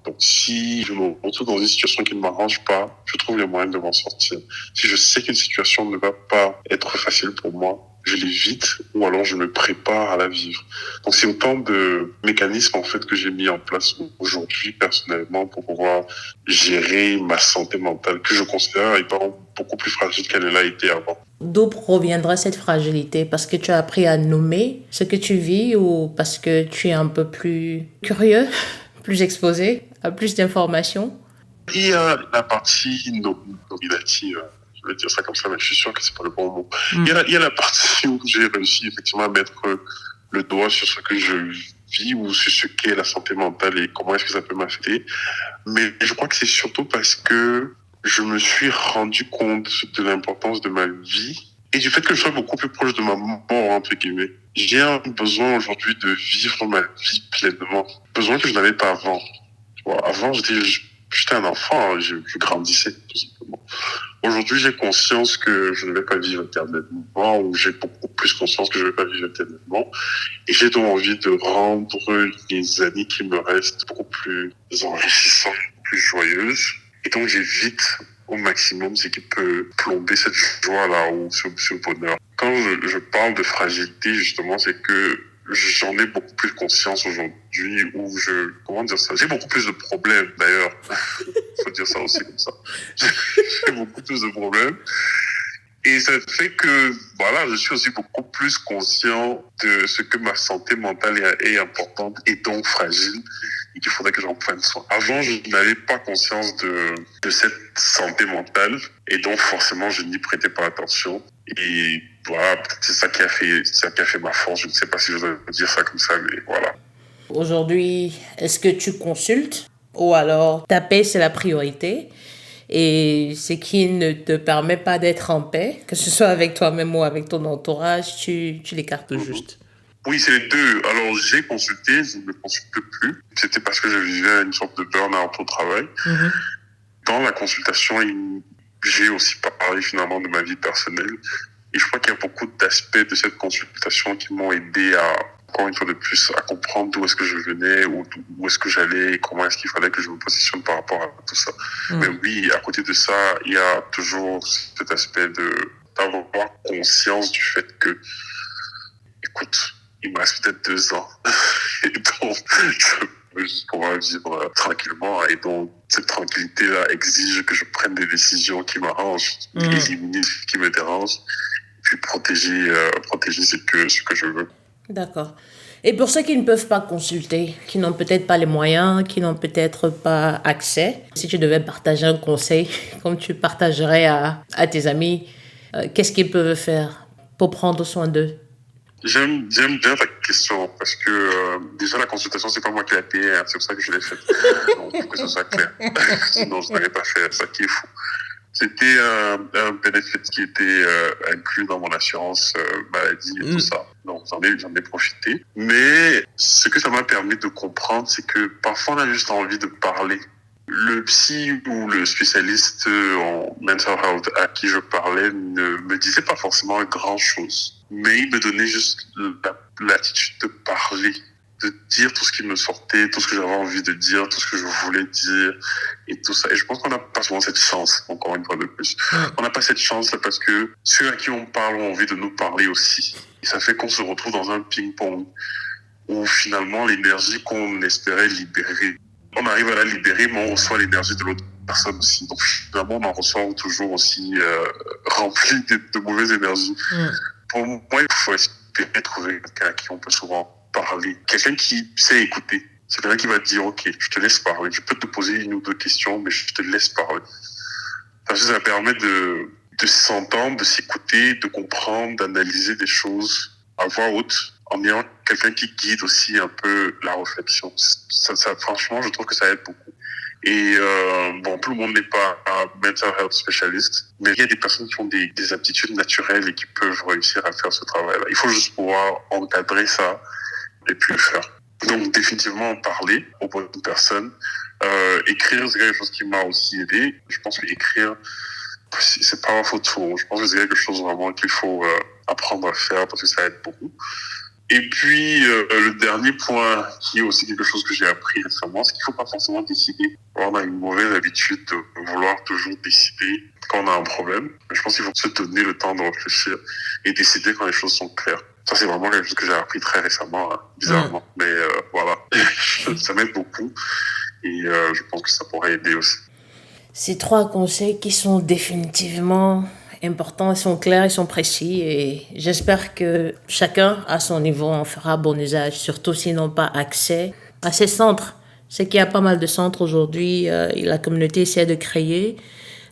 S2: Donc, si je me retrouve dans une situation qui ne m'arrange pas, je trouve les moyens de m'en sortir. Si je sais qu'une situation ne va pas être facile pour moi, je l'évite ou alors je me prépare à la vivre. Donc, c'est autant de mécanismes, en fait, que j'ai mis en place aujourd'hui, personnellement, pour pouvoir gérer ma santé mentale, que je considère étant beaucoup plus fragile qu'elle l'a été avant.
S1: D'où proviendra cette fragilité? Parce que tu as appris à nommer ce que tu vis ou parce que tu es un peu plus curieux, plus exposé à plus d'informations?
S2: Il y a la partie nominative, je vais dire ça comme ça, mais je suis sûr que c'est pas le bon mot. Il y a la partie où j'ai réussi effectivement à mettre le doigt sur ce que je vis ou sur ce qu'est la santé mentale et comment est-ce que ça peut m'affecter. Mais je crois que c'est surtout parce que je me suis rendu compte de l'importance de ma vie et du fait que je sois beaucoup plus proche de ma mort, entre guillemets. J'ai un besoin aujourd'hui de vivre ma vie pleinement. Besoin que je n'avais pas avant. Tu vois, avant, j'étais un enfant, je grandissais, tout simplement. Aujourd'hui, j'ai conscience que je ne vais pas vivre éternellement, ou j'ai beaucoup plus conscience que je ne vais pas vivre éternellement. Et j'ai donc envie de rendre les années qui me restent beaucoup plus enrichissantes, plus joyeuses. Et donc, j'évite au maximum ce qui peut plomber cette joie-là ou ce bonheur. Quand je parle de fragilité, justement, c'est que j'en ai beaucoup plus conscience aujourd'hui où comment dire ça? J'ai beaucoup plus de problèmes, d'ailleurs. Faut dire ça aussi comme ça. J'ai beaucoup plus de problèmes. Et ça fait que, voilà, je suis aussi beaucoup plus conscient de ce que ma santé mentale est importante et donc fragile et qu'il faudrait que j'en prenne soin. Avant, je n'avais pas conscience de cette santé mentale et donc forcément, je n'y prêtais pas attention. Et voilà, peut-être c'est ça qui a fait ma force. Je ne sais pas si je dois dire ça comme ça, mais voilà.
S1: Aujourd'hui, est-ce que tu consultes ou alors ta paix, c'est la priorité? Et ce qui ne te permet pas d'être en paix, que ce soit avec toi-même ou avec ton entourage, tu l'écartes juste.
S2: Oui, c'est les deux. Alors, j'ai consulté, je ne consulte plus. C'était parce que je vivais une sorte de burn-out au travail. Dans la consultation, j'ai aussi parlé finalement de ma vie personnelle. Et je crois qu'il y a beaucoup d'aspects de cette consultation qui m'ont aidé à, encore une fois de plus, à comprendre d'où est-ce que je venais, où est-ce que j'allais, comment est-ce qu'il fallait que je me positionne par rapport à tout ça. Mais oui, à côté de ça, il y a toujours cet aspect d'avoir conscience du fait que, écoute, il me reste peut-être 2 ans. Et donc, je veux juste pouvoir vivre tranquillement. Et donc, cette tranquillité-là exige que je prenne des décisions qui m'arrangent, éliminer ce qui me dérange, puis protéger ce que je veux.
S1: D'accord. Et pour ceux qui ne peuvent pas consulter, qui n'ont peut-être pas les moyens, qui n'ont peut-être pas accès, si tu devais partager un conseil, comme tu partagerais à tes amis, qu'est-ce qu'ils peuvent faire pour prendre soin d'eux?
S2: J'aime bien ta question parce que déjà la consultation c'est pas moi qui l'ai payée, hein, c'est pour ça que je l'ai faite. Donc pour que ce soit clair. Sinon je n'aurais pas fait ça qui est fou. C'était un bénéfice qui était inclus dans mon assurance maladie et tout ça. Donc j'en ai profité. Mais ce que ça m'a permis de comprendre, c'est que parfois on a juste envie de parler. Le psy ou le spécialiste en mental health à qui je parlais ne me disait pas forcément grand-chose. Mais il me donnait juste l'attitude de parler, de dire tout ce qui me sortait, tout ce que j'avais envie de dire, tout ce que je voulais dire et tout ça. Et je pense qu'on n'a pas souvent cette chance, encore une fois de plus. On n'a pas cette chance parce que ceux à qui on parle ont envie de nous parler aussi. Et ça fait qu'on se retrouve dans un ping-pong où finalement l'énergie qu'on espérait libérer, on arrive à la libérer, mais on reçoit l'énergie de l'autre personne aussi. Donc finalement, on en ressort toujours aussi rempli de mauvaises énergies. Pour moi, il faut espérer trouver quelqu'un à qui on peut souvent parler. Quelqu'un qui sait écouter. C'est quelqu'un qui va te dire, OK, je te laisse parler. Je peux te poser une ou deux questions, mais je te laisse parler. Parce que ça permet de s'entendre, de s'écouter, de comprendre, d'analyser des choses à voix haute, en ayant quelqu'un qui guide aussi un peu la réflexion. Ça, franchement, je trouve que ça aide beaucoup. Et bon, tout le monde n'est pas un mental health spécialiste, mais il y a des personnes qui ont des aptitudes naturelles et qui peuvent réussir à faire ce travail-là. Il faut juste pouvoir encadrer ça et puis le faire. Donc définitivement en parler aux bonnes personnes. Écrire, c'est quelque chose qui m'a aussi aidé. Je pense que écrire, c'est pas un faux tour. Je pense que c'est quelque chose vraiment qu'il faut apprendre à faire parce que ça aide beaucoup. Et puis, le dernier point, qui est aussi quelque chose que j'ai appris récemment, c'est qu'il ne faut pas forcément décider. On a une mauvaise habitude de vouloir toujours décider quand on a un problème. Mais je pense qu'il faut se donner le temps de réfléchir et décider quand les choses sont claires. Ça, c'est vraiment quelque chose que j'ai appris très récemment, hein, bizarrement. Mais voilà, ça m'aide beaucoup et je pense que ça pourrait aider aussi.
S1: Ces 3 conseils qui sont définitivement importants, ils sont clairs, ils sont précis et j'espère que chacun à son niveau en fera bon usage, surtout s'ils n'ont pas accès à ces centres. Je sais qu'il y a pas mal de centres aujourd'hui, la communauté essaie de créer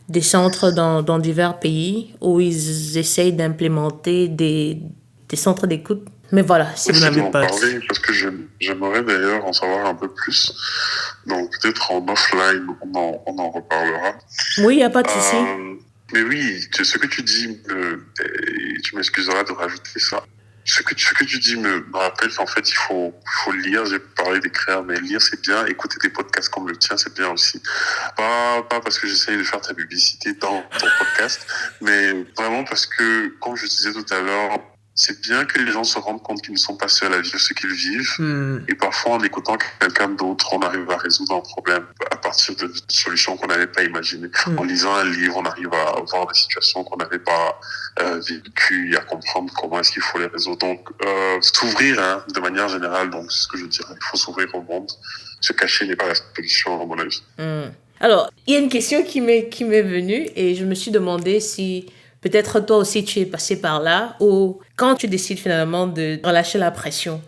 S1: des centres dans divers pays où ils essayent d'implémenter des centres d'écoute. Mais voilà, si vous n'avez pas...
S2: parler parce que j'aimerais d'ailleurs en savoir un peu plus. Donc peut-être en offline, on en reparlera.
S1: Oui, il n'y a pas de souci.
S2: Mais oui, ce que tu dis, et tu m'excuseras de rajouter ça. Ce que tu dis me rappelle qu'en fait, il faut lire. J'ai parlé d'écrire, mais lire, c'est bien. Écouter des podcasts comme le tien, c'est bien aussi. Pas parce que j'essaye de faire ta publicité dans ton podcast, mais vraiment parce que, comme je disais tout à l'heure, c'est bien que les gens se rendent compte qu'ils ne sont pas seuls à vivre ce qu'ils vivent. Et parfois, en écoutant quelqu'un d'autre, on arrive à résoudre un problème à partir de solutions qu'on n'avait pas imaginées. En lisant un livre, on arrive à voir des situations qu'on n'avait pas vécues et à comprendre comment est-ce qu'il faut les résoudre. Donc, s'ouvrir de manière générale, donc c'est ce que je dirais. Il faut s'ouvrir au monde. Se cacher n'est pas la solution, à mon avis.
S1: Alors, il y a une question qui m'est venue et je me suis demandé si... Peut-être toi aussi tu es passé par là, ou quand tu décides finalement de relâcher la pression,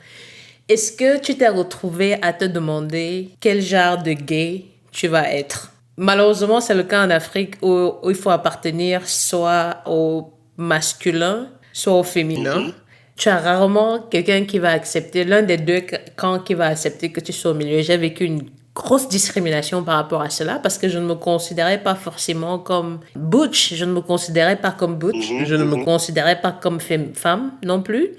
S1: est-ce que tu t'es retrouvé à te demander quel genre de gay tu vas être? Malheureusement, c'est le cas en Afrique où il faut appartenir soit au masculin, soit au féminin. Tu as rarement quelqu'un qui va accepter, l'un des deux camps qui va accepter que tu sois au milieu. J'ai vécu une grosse discrimination par rapport à cela parce que je ne me considérais pas forcément comme butch, je ne me considérais pas comme butch, je ne me considérais pas comme femme non plus.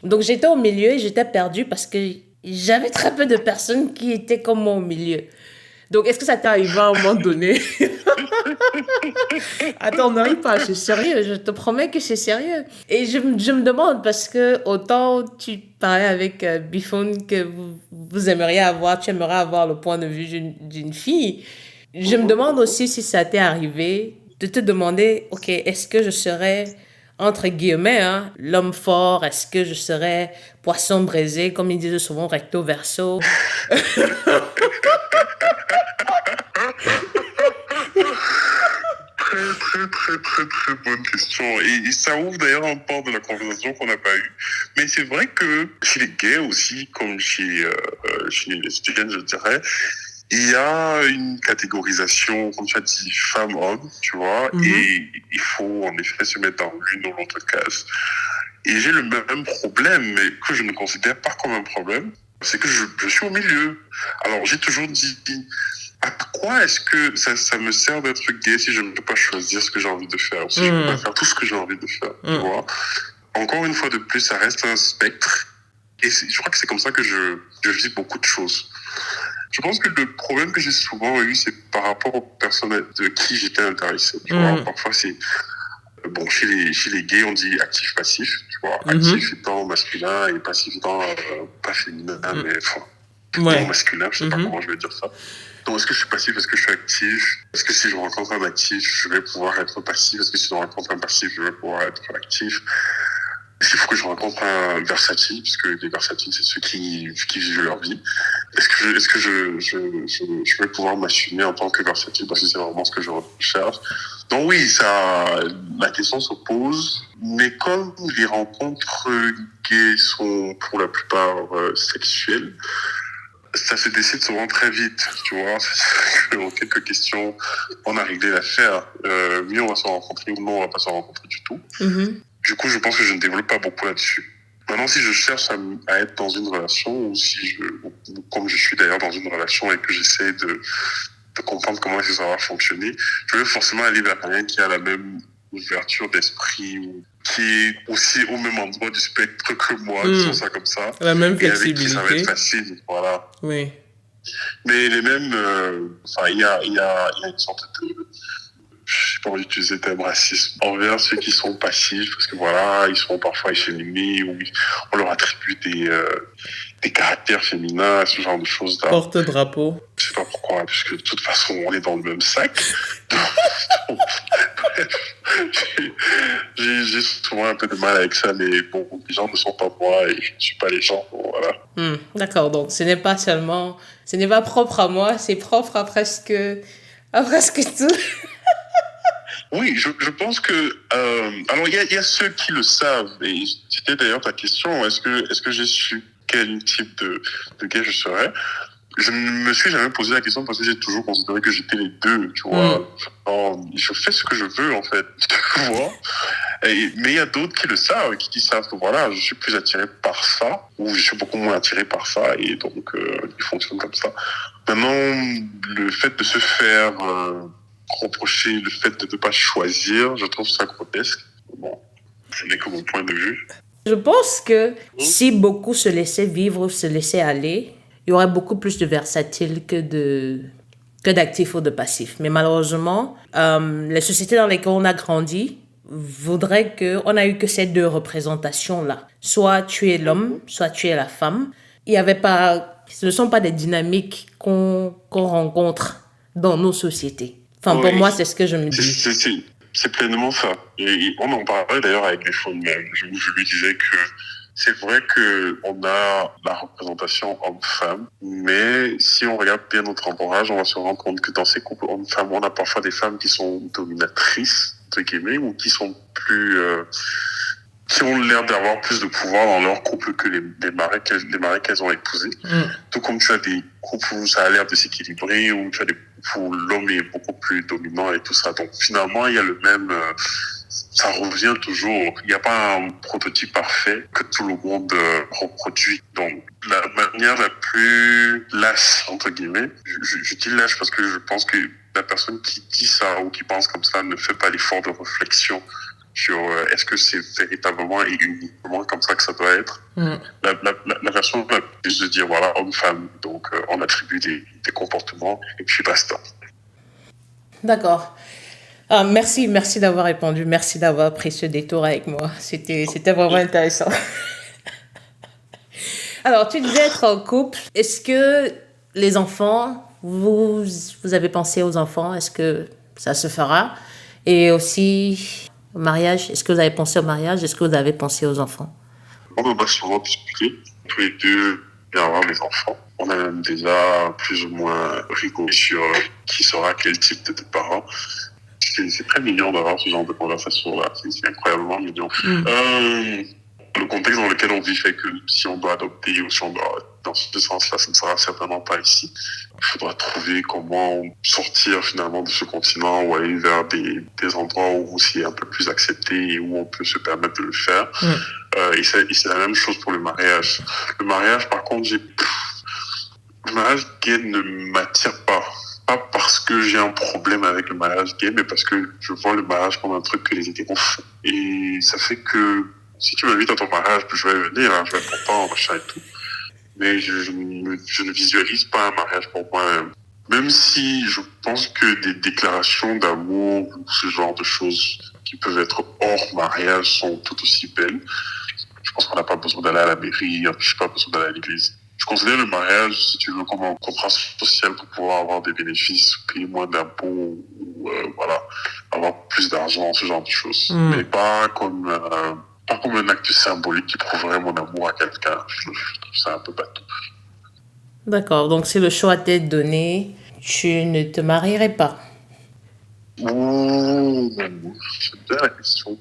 S1: Donc j'étais au milieu et j'étais perdue parce que j'avais très peu de personnes qui étaient comme moi au milieu. Donc est-ce que ça t'est arrivé à un moment donné? Attends, ne ris pas, c'est sérieux, je te promets que c'est sérieux. Et je me demande parce que autant tu parlais avec Bifoun que vous aimeriez avoir, tu aimerais avoir le point de vue d'une fille. Je me demande aussi si ça t'est arrivé de te demander, ok, est-ce que je serais, entre guillemets, l'homme fort, est-ce que je serais poisson braisé, comme ils disent souvent, recto verso?
S2: Très bonne question. Et ça ouvre d'ailleurs un pan de la conversation qu'on n'a pas eue. Mais c'est vrai que chez les gays aussi, comme chez les lesbiennes, je dirais, il y a une catégorisation, comme tu as dit, femme-homme, tu vois, et il faut en effet se mettre dans l'une ou l'autre case. Et j'ai le même problème, mais que je ne considère pas comme un problème, c'est que je suis au milieu. Alors, j'ai toujours dit... À quoi est-ce que ça me sert d'être gay si je ne peux pas choisir ce que j'ai envie de faire, si je ne peux pas faire tout ce que j'ai envie de faire, tu vois? Encore une fois de plus, ça reste un spectre. Et je crois que c'est comme ça que je vis beaucoup de choses. Je pense que le problème que j'ai souvent eu, c'est par rapport aux personnes de qui j'étais intéressé. Tu vois, parfois c'est... Bon, chez les gays, on dit actif-passif, tu vois. Actif étant masculin et passif étant pas féminin, mais plutôt masculin, je sais pas comment je vais dire ça. Donc, est-ce que je suis passif? Est-ce que je suis actif? Est-ce que si je rencontre un actif, je vais pouvoir être passif? Est-ce que si je rencontre un passif, je vais pouvoir être actif? Est-ce qu'il faut que je rencontre un versatile? Puisque les versatiles, c'est ceux qui vivent leur vie. Est-ce que je vais pouvoir m'assumer en tant que versatile? Parce que c'est vraiment ce que je recherche. Donc oui, la question se pose. Mais comme les rencontres gays sont pour la plupart sexuelles, ça se décide souvent très vite, tu vois. En quelques questions, on a réglé l'affaire. Mieux on va se rencontrer ou non, on va pas se rencontrer du tout. Du coup, je pense que je ne développe pas beaucoup là-dessus. Maintenant, si je cherche à être dans une relation, ou comme je suis d'ailleurs dans une relation et que j'essaie de comprendre comment est-ce que ça va fonctionner, je vais forcément aller vers quelqu'un qui a la même ouverture d'esprit, ou qui est aussi au même endroit du spectre que moi, disons ça comme ça.
S1: La même flexibilité.
S2: Et avec qui ça va être facile, voilà.
S1: Oui.
S2: Mais les mêmes, il y a une sorte de, j'ai pas envie d'utiliser le terme racisme, envers ceux qui sont passifs, parce que voilà, ils sont parfois efféminés, ou on leur attribue des caractères féminins, ce genre de choses-là.
S1: Porte-drapeau.
S2: Je sais pas pourquoi, parce que de toute façon, on est dans le même sac. J'ai souvent un peu de mal avec ça, mais bon, les gens ne sont pas moi et je ne suis pas les gens, bon, voilà.
S1: D'accord, donc ce n'est pas propre à moi, c'est propre à presque tout.
S2: Oui, je pense que alors il y a ceux qui le savent et c'était d'ailleurs ta question. Est-ce que j'ai su quel type de gay je serais? Je ne me suis jamais posé la question parce que j'ai toujours considéré que j'étais les deux, tu vois. Alors, je fais ce que je veux, en fait, tu vois. Mais il y a d'autres qui le savent, qui savent que voilà, je suis plus attiré par ça, ou je suis beaucoup moins attiré par ça, et donc ils fonctionnent comme ça. Maintenant, le fait de se faire reprocher, le fait de ne pas choisir, je trouve ça grotesque. Bon, ce n'est que mon point de vue.
S1: Je pense que si beaucoup se laissaient vivre, se laissaient aller, il y aurait beaucoup plus de versatiles que d'actifs ou de passifs. Mais malheureusement, les sociétés dans lesquelles on a grandi voudraient qu'on a eu que ces deux représentations-là. Soit tu es l'homme, soit tu es la femme. Il y avait pas, ce ne sont pas des dynamiques qu'on rencontre dans nos sociétés. Enfin, pour moi, c'est ce que je me dis.
S2: C'est pleinement ça. Et on en parlait d'ailleurs avec les femmes même. Je lui disais que c'est vrai que on a la représentation homme-femme, mais si on regarde bien notre entourage, on va se rendre compte que dans ces couples homme-femme, on a parfois des femmes qui sont dominatrices, entre guillemets, ou qui sont plus... qui ont l'air d'avoir plus de pouvoir dans leur couple que les maris qu'elles ont épousés. Tout comme tu as des couples où ça a l'air de s'équilibrer, où tu as des couples où l'homme est beaucoup plus dominant et tout ça. Donc finalement, il y a le même... ça revient toujours. Il n'y a pas un prototype parfait que tout le monde reproduit. Donc la manière la plus lâche, entre guillemets, je dis lâche parce que je pense que la personne qui dit ça ou qui pense comme ça ne fait pas l'effort de réflexion sur est-ce que c'est véritablement et uniquement comme ça que ça doit être. La version la plus de dire voilà, homme-femme, donc on attribue des comportements et puis basta.
S1: D'accord. Merci d'avoir répondu, merci d'avoir pris ce détour avec moi, c'était vraiment intéressant. Alors, tu disais être en couple, est-ce que les enfants, vous avez pensé aux enfants, est-ce que ça se fera? Et aussi... au mariage, est-ce que vous avez pensé au mariage? Est-ce que vous avez pensé aux enfants?
S2: On en a souvent discuté. Tous les deux, bien avoir des enfants. On a même déjà plus ou moins rigolé sur qui sera quel type de parents. C'est très mignon d'avoir ce genre de conversation-là. C'est incroyablement mignon. Le contexte dans lequel on vit fait que si on doit adopter ou si on doit dans ce sens-là, ça ne sera certainement pas ici. Il faudra trouver comment sortir finalement de ce continent ou aller vers des endroits où c'est un peu plus accepté et où on peut se permettre de le faire. Et c'est la même chose pour le mariage. Le mariage, par contre, le mariage gay ne m'attire pas. Pas parce que j'ai un problème avec le mariage gay, mais parce que je vois le mariage comme un truc que les hétéros font. Et ça fait que si tu m'invites à ton mariage, je vais venir, hein, je vais être content, machin et tout. Mais je ne visualise pas un mariage pour moi-même. Même si je pense que des déclarations d'amour ou ce genre de choses qui peuvent être hors mariage sont tout aussi belles. Je pense qu'on n'a pas besoin d'aller à la mairie, je n'ai pas besoin d'aller à l'église. Je considère le mariage, si tu veux, comme un contrat social pour pouvoir avoir des bénéfices, payer moins d'impôts ou voilà, avoir plus d'argent, ce genre de choses. Mais pas comme un acte symbolique qui prouverait mon amour à quelqu'un. Je trouve ça un peu bateau.
S1: D'accord, donc si le choix t'est donné, tu ne te marierais pas?
S2: C'est bien la question.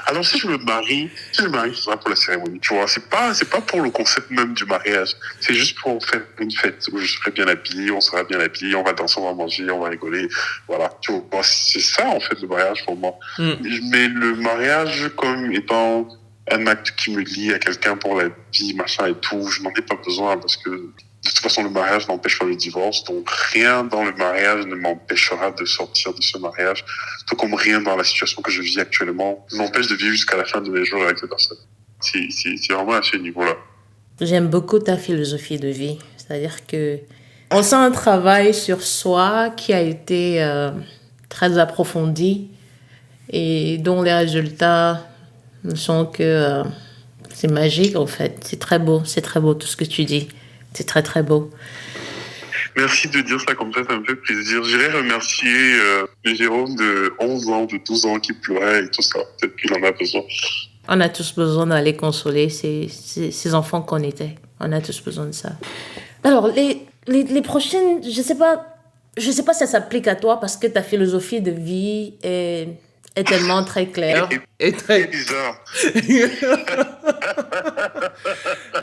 S2: Alors si je me marie, ce sera pour la cérémonie. Tu vois, c'est pas pour le concept même du mariage. C'est juste pour faire une fête où je serai bien habillé, on sera bien habillé, on va danser, on va manger, on va rigoler. Voilà. Tu vois, c'est ça en fait le mariage pour moi. Mais le mariage comme étant un acte qui me lie à quelqu'un pour la vie, machin et tout, je n'en ai pas besoin parce que de toute façon, le mariage n'empêche pas le divorce, donc rien dans le mariage ne m'empêchera de sortir de ce mariage, tout comme rien dans la situation que je vis actuellement m'empêche de vivre jusqu'à la fin de mes jours avec cette personne. C'est vraiment à ce niveau-là.
S1: J'aime beaucoup ta philosophie de vie, c'est-à-dire que on sent un travail sur soi qui a été très approfondi et dont les résultats ne sont que... c'est magique en fait, c'est très beau tout ce que tu dis. C'est très, très beau.
S2: Merci de dire ça comme ça me fait plaisir. J'irais remercier Jérôme de 11 ans, de 12 ans qui pleurait et tout ça. Peut-être qu'il en a besoin.
S1: On a tous besoin d'aller consoler ces enfants qu'on était. On a tous besoin de ça. Alors, les prochaines, je sais pas, je sais pas si ça s'applique à toi parce que ta philosophie de vie est tellement très claire.
S2: Et très bizarre.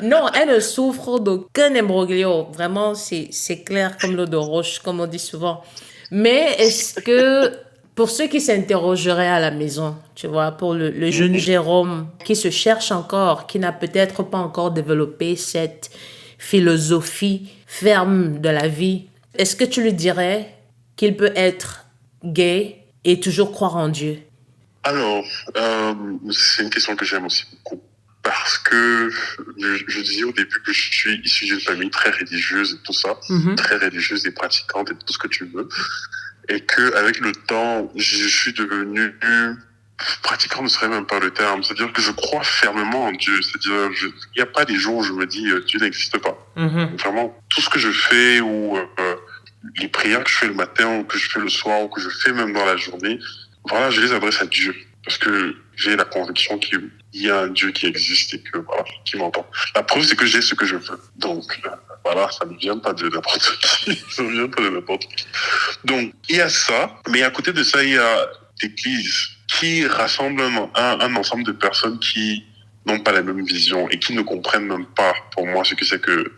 S1: Non, elle ne souffre d'aucun imbroglio. Vraiment, c'est clair comme l'eau de roche, comme on dit souvent. Mais est-ce que, pour ceux qui s'interrogeraient à la maison, tu vois, pour le jeune Jérôme qui se cherche encore, qui n'a peut-être pas encore développé cette philosophie ferme de la vie, est-ce que tu lui dirais qu'il peut être gay et toujours croire en Dieu?
S2: Alors, c'est une question que j'aime aussi beaucoup. Parce que je disais au début que je suis issu d'une famille très religieuse et tout ça, très religieuse et pratiquante et tout ce que tu veux. Et que avec le temps, je suis devenu pratiquant, ne serait même pas le terme. C'est-à-dire que je crois fermement en Dieu. C'est-à-dire, il n'y a pas des jours où je me dis Dieu n'existe pas. Vraiment, tout ce que je fais ou les prières que je fais le matin ou que je fais le soir ou que je fais même dans la journée, voilà, je les adresse à Dieu. Parce que j'ai la conviction qu'il y a un Dieu qui existe et que, voilà, qui m'entend. La preuve, c'est que j'ai ce que je veux. Donc, voilà, ça ne vient pas de n'importe qui. Ça ne vient pas de n'importe qui. Donc, il y a ça. Mais à côté de ça, il y a l'Église qui rassemble un ensemble de personnes qui n'ont pas la même vision et qui ne comprennent même pas, pour moi, ce que c'est que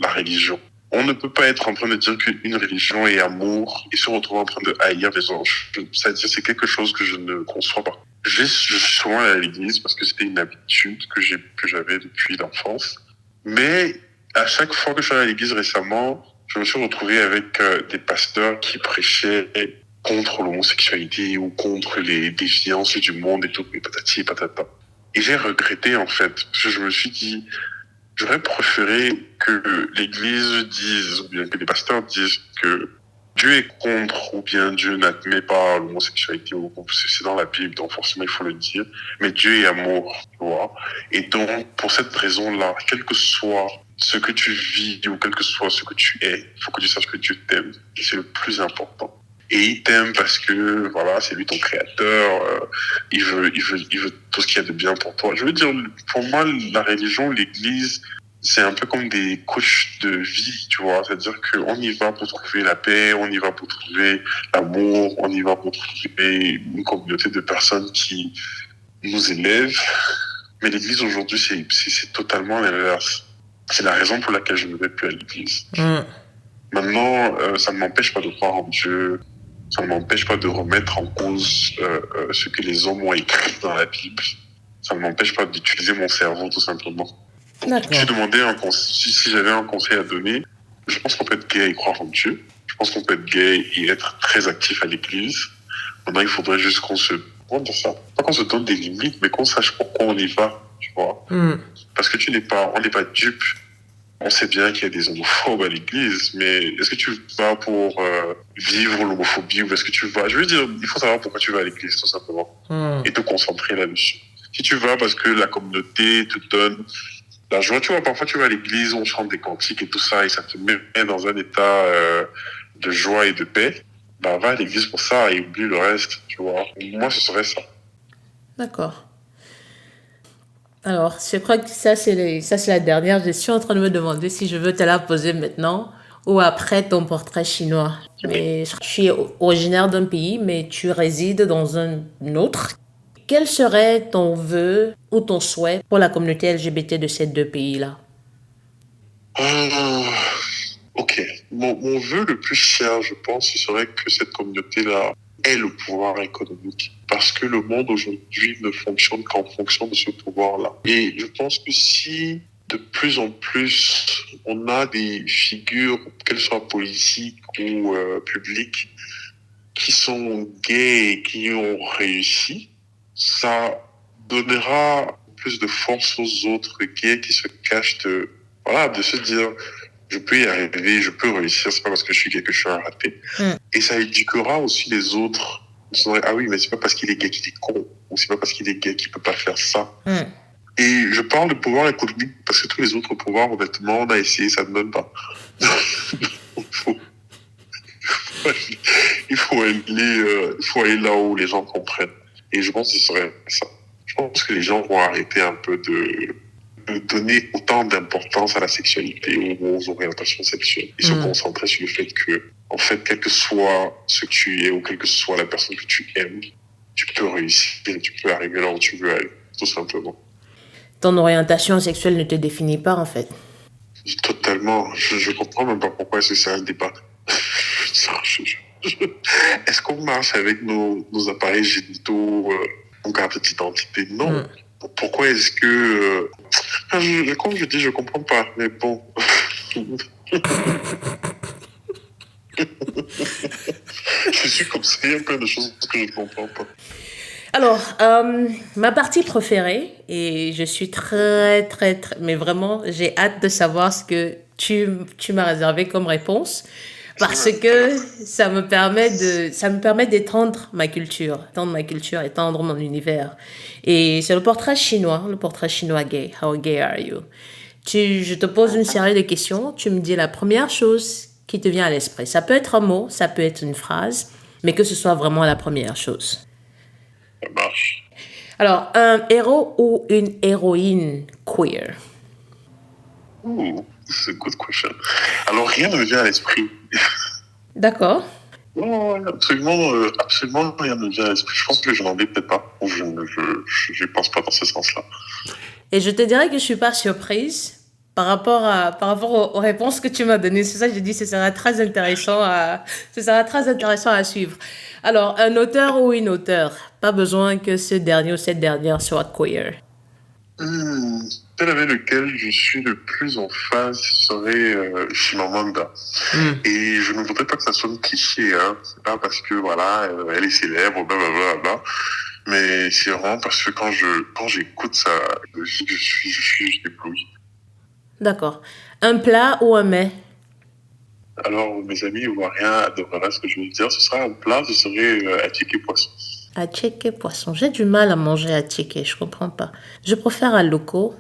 S2: la religion. On ne peut pas être en train de dire qu'une religion est amour et se retrouver en train de haïr les anges. C'est-à-dire, c'est quelque chose que je ne conçois pas. Je suis souvent à l'église parce que c'était une habitude que j'avais depuis l'enfance. Mais à chaque fois que je suis allé à l'église récemment, je me suis retrouvé avec des pasteurs qui prêchaient contre l'homosexualité ou contre les déviances du monde et tout, et patati et patata. Et j'ai regretté, en fait, parce que je me suis dit, j'aurais préféré que l'Église dise, ou bien que les pasteurs disent que Dieu est contre, ou bien Dieu n'admet pas l'homosexualité, ou c'est dans la Bible, donc forcément il faut le dire, mais Dieu est amour, tu vois. Et donc, pour cette raison-là, quel que soit ce que tu vis, ou quel que soit ce que tu es, il faut que tu saches que Dieu t'aime, et c'est le plus important. Et il t'aime parce que, voilà, c'est lui ton créateur, il veut tout ce qu'il y a de bien pour toi. Je veux dire, pour moi, la religion, l'Église, c'est un peu comme des coachs de vie, tu vois. C'est-à-dire qu'on y va pour trouver la paix, on y va pour trouver l'amour, on y va pour trouver une communauté de personnes qui nous élèvent. Mais l'Église, aujourd'hui, c'est totalement l'inverse. C'est la raison pour laquelle je ne vais plus à l'Église. Maintenant, ça ne m'empêche pas de croire en Dieu. Ça ne m'empêche pas de remettre en cause ce que les hommes ont écrit dans la Bible. Ça ne m'empêche pas d'utiliser mon cerveau, tout simplement. Je demandais si j'avais un conseil à donner. Je pense qu'on peut être gay et croire en Dieu. Je pense qu'on peut être gay et être très actif à l'église. Maintenant, il faudrait juste qu'on se... Comment dire ça? Pas qu'on se donne des limites, mais qu'on sache pourquoi on y va, tu vois. Parce que on n'est pas dupe. On sait bien qu'il y a des homophobes à l'église, mais est-ce que tu vas pour vivre l'homophobie ou est-ce que tu vas... Je veux dire, il faut savoir pourquoi tu vas à l'église, tout simplement. Et te concentrer là-dessus. Si tu vas parce que la communauté te donne la joie, tu vois, parfois tu vas à l'église, on chante des cantiques et tout ça, et ça te met dans un état de joie et de paix, bah va à l'église pour ça et oublie le reste, tu vois. Moi, ce serait ça.
S1: D'accord. Alors, je crois que ça, c'est la dernière. Je suis en train de me demander si je veux te la poser maintenant ou après ton portrait chinois. Mais je suis originaire d'un pays, mais tu résides dans un autre. Quel serait ton vœu ou ton souhait pour la communauté LGBT de ces deux pays-là?
S2: Ok. Mon vœu le plus cher, je pense, ce serait que cette communauté-là ait le pouvoir économique. Parce que le monde aujourd'hui ne fonctionne qu'en fonction de ce pouvoir-là. Et je pense que si de plus en plus on a des figures, qu'elles soient politiques ou publiques, qui sont gays et qui ont réussi, ça donnera plus de force aux autres gays qui se cachent de se dire je peux y arriver, je peux réussir, c'est pas parce que je suis gay que je suis un raté. Et ça éduquera aussi les autres. Ils se diraient, ah oui, mais c'est pas parce qu'il est gay qu'il est con, ou c'est pas parce qu'il est gay qu'il peut pas faire ça. Et je parle de pouvoir économique parce que tous les autres pouvoirs, honnêtement, on a essayé, ça ne donne pas. Il faut aller là où les gens comprennent. Et je pense que ce serait ça. Je pense que les gens vont arrêter un peu de donner autant d'importance à la sexualité ou aux orientations sexuelles et se concentrer sur le fait que En fait, quel que soit ce que tu es ou quelle que soit la personne que tu aimes, tu peux réussir, tu peux arriver là où tu veux aller, tout simplement.
S1: Ton orientation sexuelle ne te définit pas, en fait.
S2: Totalement. Je comprends même pas pourquoi c'est un débat. Est-ce qu'on marche avec nos appareils génitaux, on garde cette identité? Non. Pourquoi est-ce que... comme je dis, je comprends pas, mais bon. Je suis comme ça, il y a plein de choses que je ne comprends pas.
S1: Alors, ma partie préférée, et je suis très, mais vraiment, j'ai hâte de savoir ce que tu m'as réservé comme réponse, parce que ça me permet d'étendre ma culture, étendre mon univers. Et c'est le portrait chinois gay. How gay are you? Je te pose une série de questions, tu me dis la première chose qui te vient à l'esprit. Ça peut être un mot, ça peut être une phrase, mais que ce soit vraiment la première chose.
S2: Ça marche.
S1: Alors, un héros ou une héroïne queer?
S2: C'est une good question. Alors, rien ne me vient à l'esprit.
S1: D'accord.
S2: Non, absolument rien ne me vient à l'esprit. Je pense que je n'en ai peut-être pas. Ou je ne pense pas dans ce sens-là.
S1: Et je te dirais que je ne suis pas surprise par rapport aux réponses que tu m'as données. C'est ça que je dis, ce sera très intéressant à suivre. Alors, un auteur ou une auteure? Pas besoin que ce dernier ou cette dernière soit queer.
S2: Tel avec lequel je suis le plus en phase serait Chimamanda. Et je ne voudrais pas que ça sonne cliché, hein. C'est pas parce que voilà, elle est célèbre, blablabla. Mais c'est vraiment parce que quand j'écoute ça, je suis ébloui.
S1: D'accord. Un plat ou un mets?
S2: Alors, mes amis ivoiriens adoreraient ce que je vais dire. Ce sera un plat, ce serait attiqué poisson.
S1: Attiqué poisson. J'ai du mal à manger attiqué, je comprends pas. Je préfère un loco,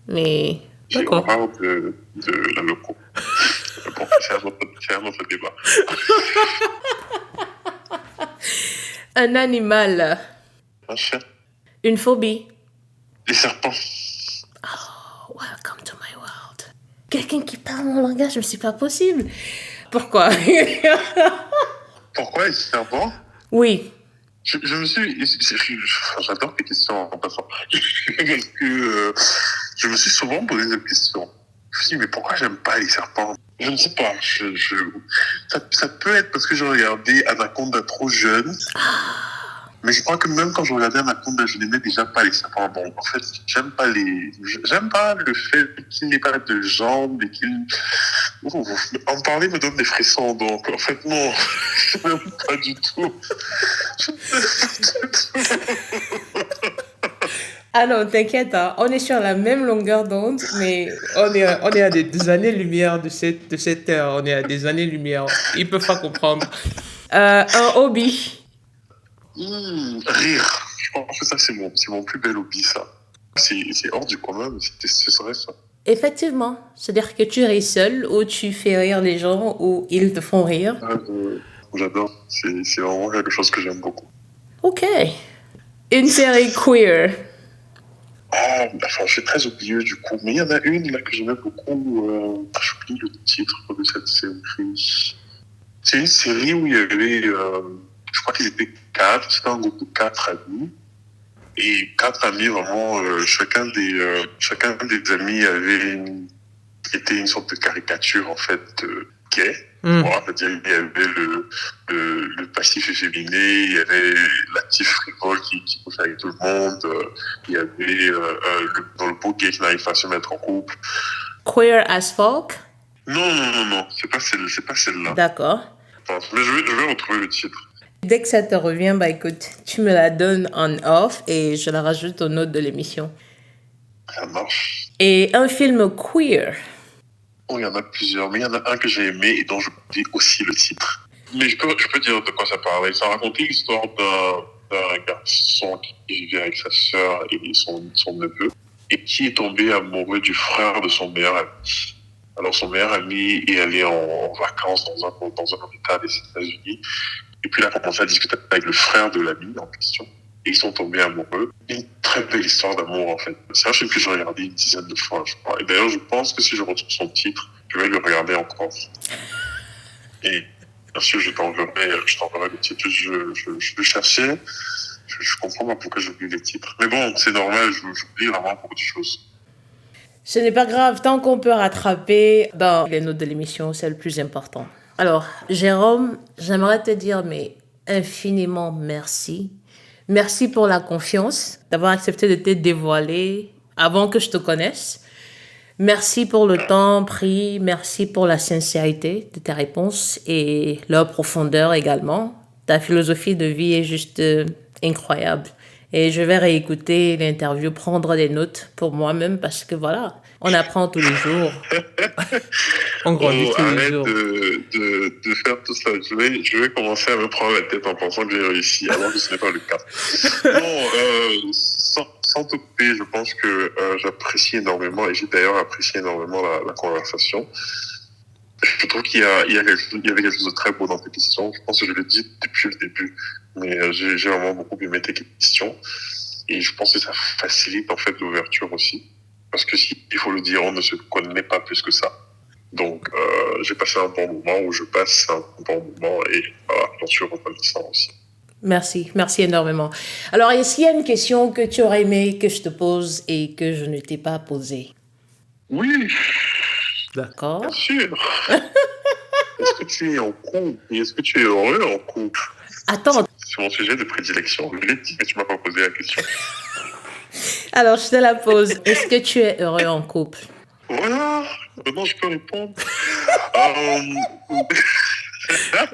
S1: mais...
S2: J'ai horreur de la loco. Bon, c'est un autre débat.
S1: Un animal.
S2: Un chien.
S1: Une phobie.
S2: Les serpents.
S1: Oh, welcome to my world. Quelqu'un qui parle mon langage, mais c'est pas possible. Pourquoi?
S2: Pourquoi les serpents?
S1: Oui.
S2: Je me suis... J'adore tes questions en passant. Parce que je me suis souvent posé cette question. Je me suis dit, mais pourquoi j'aime pas les serpents? Je ne sais pas. Ça peut être parce que j'ai regardé Anaconda trop jeune. Mais je crois que même quand je regardais Anaconda, je n'aimais déjà pas les serpents. Bon, en fait, j'aime pas le fait qu'il n'ait pas de jambes et qu'il... En parler me donne des frissons, donc en fait, non. Je n'aime pas du tout.
S1: Ah non, t'inquiète, hein. On est sur la même longueur d'onde, mais on est à des années-lumière de cette heure. On est à des années-lumière. Ils peuvent pas comprendre. Un hobby.
S2: Rire. Je pense que ça, c'est mon plus bel hobby, ça. C'est hors du commun, mais ce serait ça.
S1: Effectivement. C'est-à-dire que tu ris seul, ou tu fais rire les gens, ou ils te font rire.
S2: J'adore. C'est vraiment quelque chose que j'aime beaucoup.
S1: Ok. Une série queer.
S2: Je suis très oublieux du coup, mais il y en a une là que j'aimais beaucoup. J'oublie le titre de cette série. C'est une série où il y avait, je crois qu'ils étaient 4, c'était un groupe de 4 amis. Et 4 amis vraiment, chacun des amis était une sorte de caricature en fait gay. Voilà, c'est-à-dire il y avait le passif efféminé, il y avait l'actif frivole qui couche avec tout le monde, il y avait le beau gay qui n'arrive pas à se mettre en couple.
S1: Queer as folk?
S2: Non, c'est pas celle-là.
S1: D'accord.
S2: Mais je vais retrouver le titre.
S1: Dès que ça te revient, écoute, tu me la donnes en off et je la rajoute aux notes de l'émission.
S2: Ça marche.
S1: Et un film queer?
S2: Oh, il y en a plusieurs, mais il y en a un que j'ai aimé et dont je dis aussi le titre. Mais je peux dire de quoi ça parlait. Ça racontait l'histoire d'un garçon qui vivait avec sa sœur et son neveu et qui est tombé amoureux du frère de son meilleur ami. Alors son meilleur ami est allé en vacances dans un état des États-Unis et puis il a commencé à discuter avec le frère de l'ami en question. Et ils sont tombés amoureux. Une très belle histoire d'amour, en fait. C'est un film que j'ai regardé une dizaine de fois, je crois. Et d'ailleurs, je pense que si je retrouve son titre, je vais le regarder encore. Et Bien sûr, je t'enverrai le titre. Je vais chercher. Je comprends pas pourquoi j'oublie les titres. Mais bon, c'est normal, j'oublie vraiment beaucoup de choses.
S1: Ce n'est pas grave, tant qu'on peut rattraper dans les notes de l'émission, c'est le plus important. Alors, Jérôme, j'aimerais te dire mais infiniment merci. Merci pour la confiance, d'avoir accepté de te dévoiler avant que je te connaisse. Merci pour le temps pris, merci pour la sincérité de tes réponses et leur profondeur également. Ta philosophie de vie est juste incroyable. Et je vais réécouter l'interview, prendre des notes pour moi-même parce que voilà, on apprend tous les jours. On grandit tous les jours.
S2: De faire tout ça. Je vais commencer à me prendre la tête en pensant que j'ai réussi, alors que ce n'est pas le cas. Non, sans te couper, je pense que j'apprécie énormément, et j'ai d'ailleurs apprécié énormément la conversation. Je trouve qu'il y avait quelque chose de très beau dans tes questions. Je pense que je l'ai dit depuis le début, mais j'ai vraiment beaucoup aimé tes questions. Et je pense que ça facilite en fait l'ouverture aussi. Parce que il faut le dire, on ne se connaît pas plus que ça. Donc, j'ai passé un bon moment, ou je passe un bon moment, et voilà, j'en suis reconnaissant aussi.
S1: Merci énormément. Alors, est-ce qu'il y a une question que tu aurais aimé que je te pose et que je ne t'ai pas posée?
S2: Oui.
S1: D'accord.
S2: Bien sûr. Est-ce que tu es en couple et est-ce que tu es heureux en couple?
S1: Attends.
S2: C'est mon sujet de prédilection. Je l'ai dit, mais tu m'as pas posé la question.
S1: Alors, je te la pose. Est-ce que tu es heureux en couple?
S2: Voilà. Maintenant, je peux répondre.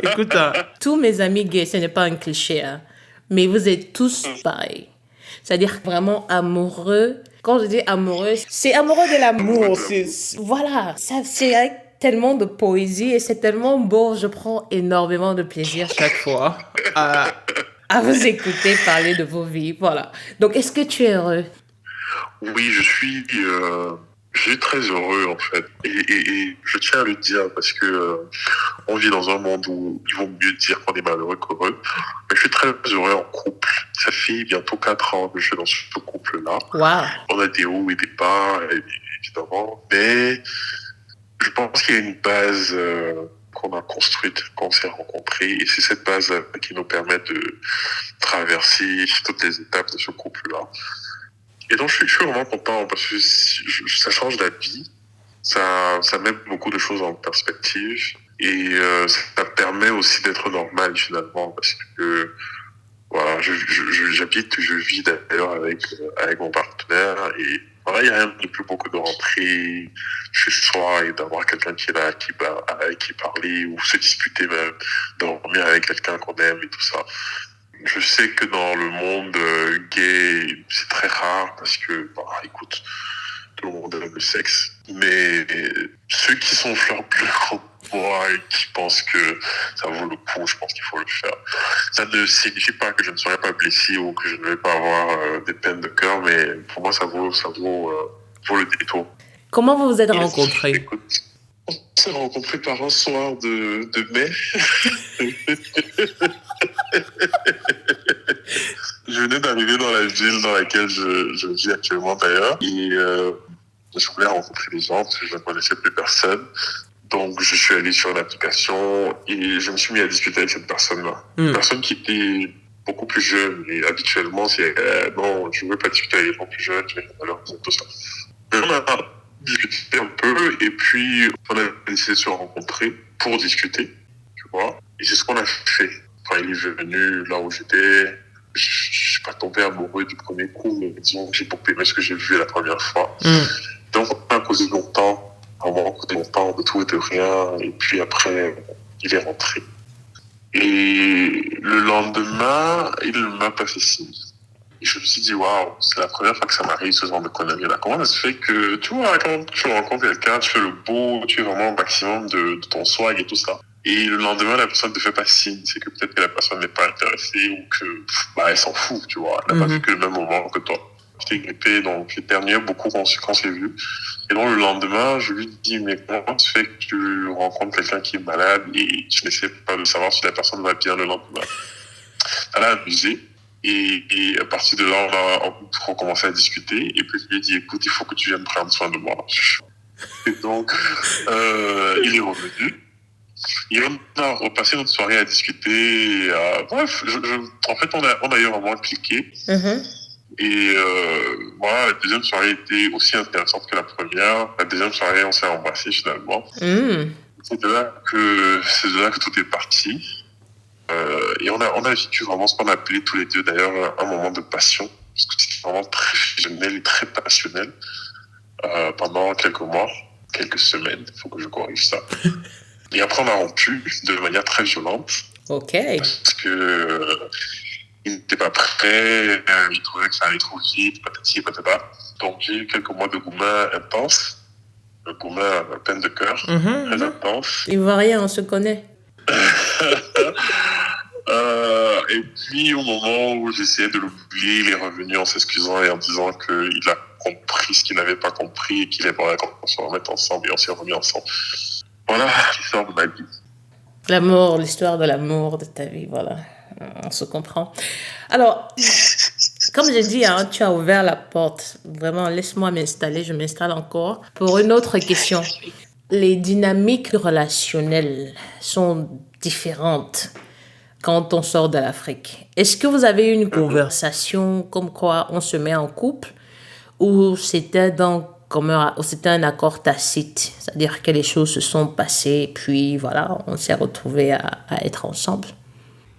S1: Écoute, tous mes amis gays, ce n'est pas un cliché, hein, mais vous êtes tous pareils. C'est-à-dire vraiment amoureux. Quand je dis amoureux, c'est amoureux de l'amour. Voilà, ça, c'est avec tellement de poésie et c'est tellement beau. Je prends énormément de plaisir chaque fois à vous écouter parler de vos vies. Voilà. Donc, est-ce que tu es heureux?
S2: Oui, je suis très heureux en fait. Et je tiens à le dire parce que on vit dans un monde où il vaut mieux dire qu'on est malheureux qu'heureux. Mais je suis très heureux en couple. Ça fait bientôt 4 ans que je suis dans ce couple-là.
S1: Wow.
S2: On a des hauts et des bas, évidemment. Mais je pense qu'il y a une base qu'on a construite quand on s'est rencontrés. Et c'est cette base qui nous permet de traverser toutes les étapes de ce couple-là. Et donc, je suis vraiment content parce que ça change la vie. Ça met beaucoup de choses en perspective. Et ça permet aussi d'être normal finalement parce que voilà, je vis d'ailleurs avec mon partenaire et voilà, il n'y a rien de plus beau que de rentrer chez soi et d'avoir quelqu'un qui est là, avec qui parler ou se disputer même, dormir avec quelqu'un qu'on aime et tout ça. Je sais que dans le monde gay, c'est très rare parce que, bah, écoute, tout le monde aime le sexe. Mais ceux qui sont fleurs bleues comme moi et qui pensent que ça vaut le coup, je pense qu'il faut le faire. Ça ne signifie pas que je ne serai pas blessé ou que je ne vais pas avoir des peines de cœur, mais pour moi, ça vaut le détour.
S1: Comment vous vous êtes rencontrés?
S2: Écoute, on s'est rencontrés par un soir de mai. Je venais d'arriver dans la ville dans laquelle je vis actuellement d'ailleurs et je voulais rencontrer des gens parce que je ne connaissais plus personne. Donc je suis allé sur l'application et je me suis mis à discuter avec cette personne-là. Une personne qui était beaucoup plus jeune et habituellement c'est non, je ne veux pas discuter avec les gens plus jeunes, je vais leur dire tout ça. Mais on a discuté un peu et puis on a décidé de se rencontrer pour discuter, tu vois. Et c'est ce qu'on a fait. Quand il est venu là où j'étais, je suis pas tombé amoureux du premier coup, mais disons que j'ai beaucoup aimé ce que j'ai vu la première fois. Donc on a causé longtemps, de tout et de rien, et puis après, il est rentré. Et le lendemain, il m'a passé signe. Et je me suis dit, waouh, c'est la première fois que ça m'arrive, ce genre de conneries-là. Comment ça se fait que, tu vois, quand tu rencontres quelqu'un, tu fais le beau, tu es vraiment au maximum de ton swag et tout ça. Et le lendemain, la personne ne te fait pas signe. C'est que peut-être que la personne n'est pas intéressée ou que, elle s'en fout, tu vois. Elle n'a pas vécu le même moment que toi. J'étais grippé, donc j'éternuais beaucoup quand on s'est vu. Et donc, le lendemain, je lui dis, mais comment tu fais que tu rencontres quelqu'un qui est malade et tu n'essaies pas de savoir si la personne va bien le lendemain? Ça l'a amusé. Et à partir de là, on a recommencé à discuter. Et puis, je lui ai dit, écoute, il faut que tu viennes prendre soin de moi. Et donc, il est revenu. Et on a repassé notre soirée à discuter. Bref, en fait, on a eu vraiment cliqué. Et voilà, la deuxième soirée était aussi intéressante que la première. La deuxième soirée, on s'est embrassé finalement. C'est de là que tout est parti. Et on a vécu vraiment ce qu'on a appelé tous les deux d'ailleurs un moment de passion. Parce que c'était vraiment très fusionnel et très passionnel pendant quelques mois, quelques semaines. Il faut que je corrige ça. Et après, on a rompu de manière très violente.
S1: OK.
S2: Parce que il n'était pas prêt, il trouvait que ça allait trop vite, patati patata. Donc j'ai eu quelques mois de gourmet intense, de gourmet à peine de cœur, très intense.
S1: Ivoirien, on se connaît.
S2: Et puis au moment où j'essayais de l'oublier, il est revenu en s'excusant et en disant qu'il a compris ce qu'il n'avait pas compris et qu'il aimerait qu'on se remette ensemble, et on s'est remis ensemble. Voilà l'histoire de ma vie.
S1: L'amour, l'histoire de l'amour de ta vie, voilà. On se comprend. Alors, comme j'ai dit, hein, tu as ouvert la porte. Vraiment, laisse-moi m'installer, je m'installe encore. Pour une autre question. Les dynamiques relationnelles sont différentes quand on sort de l'Afrique. Est-ce que vous avez eu une conversation comme quoi on se met en couple ou c'était un accord tacite, c'est-à-dire que les choses se sont passées, puis voilà, on s'est retrouvés à être ensemble?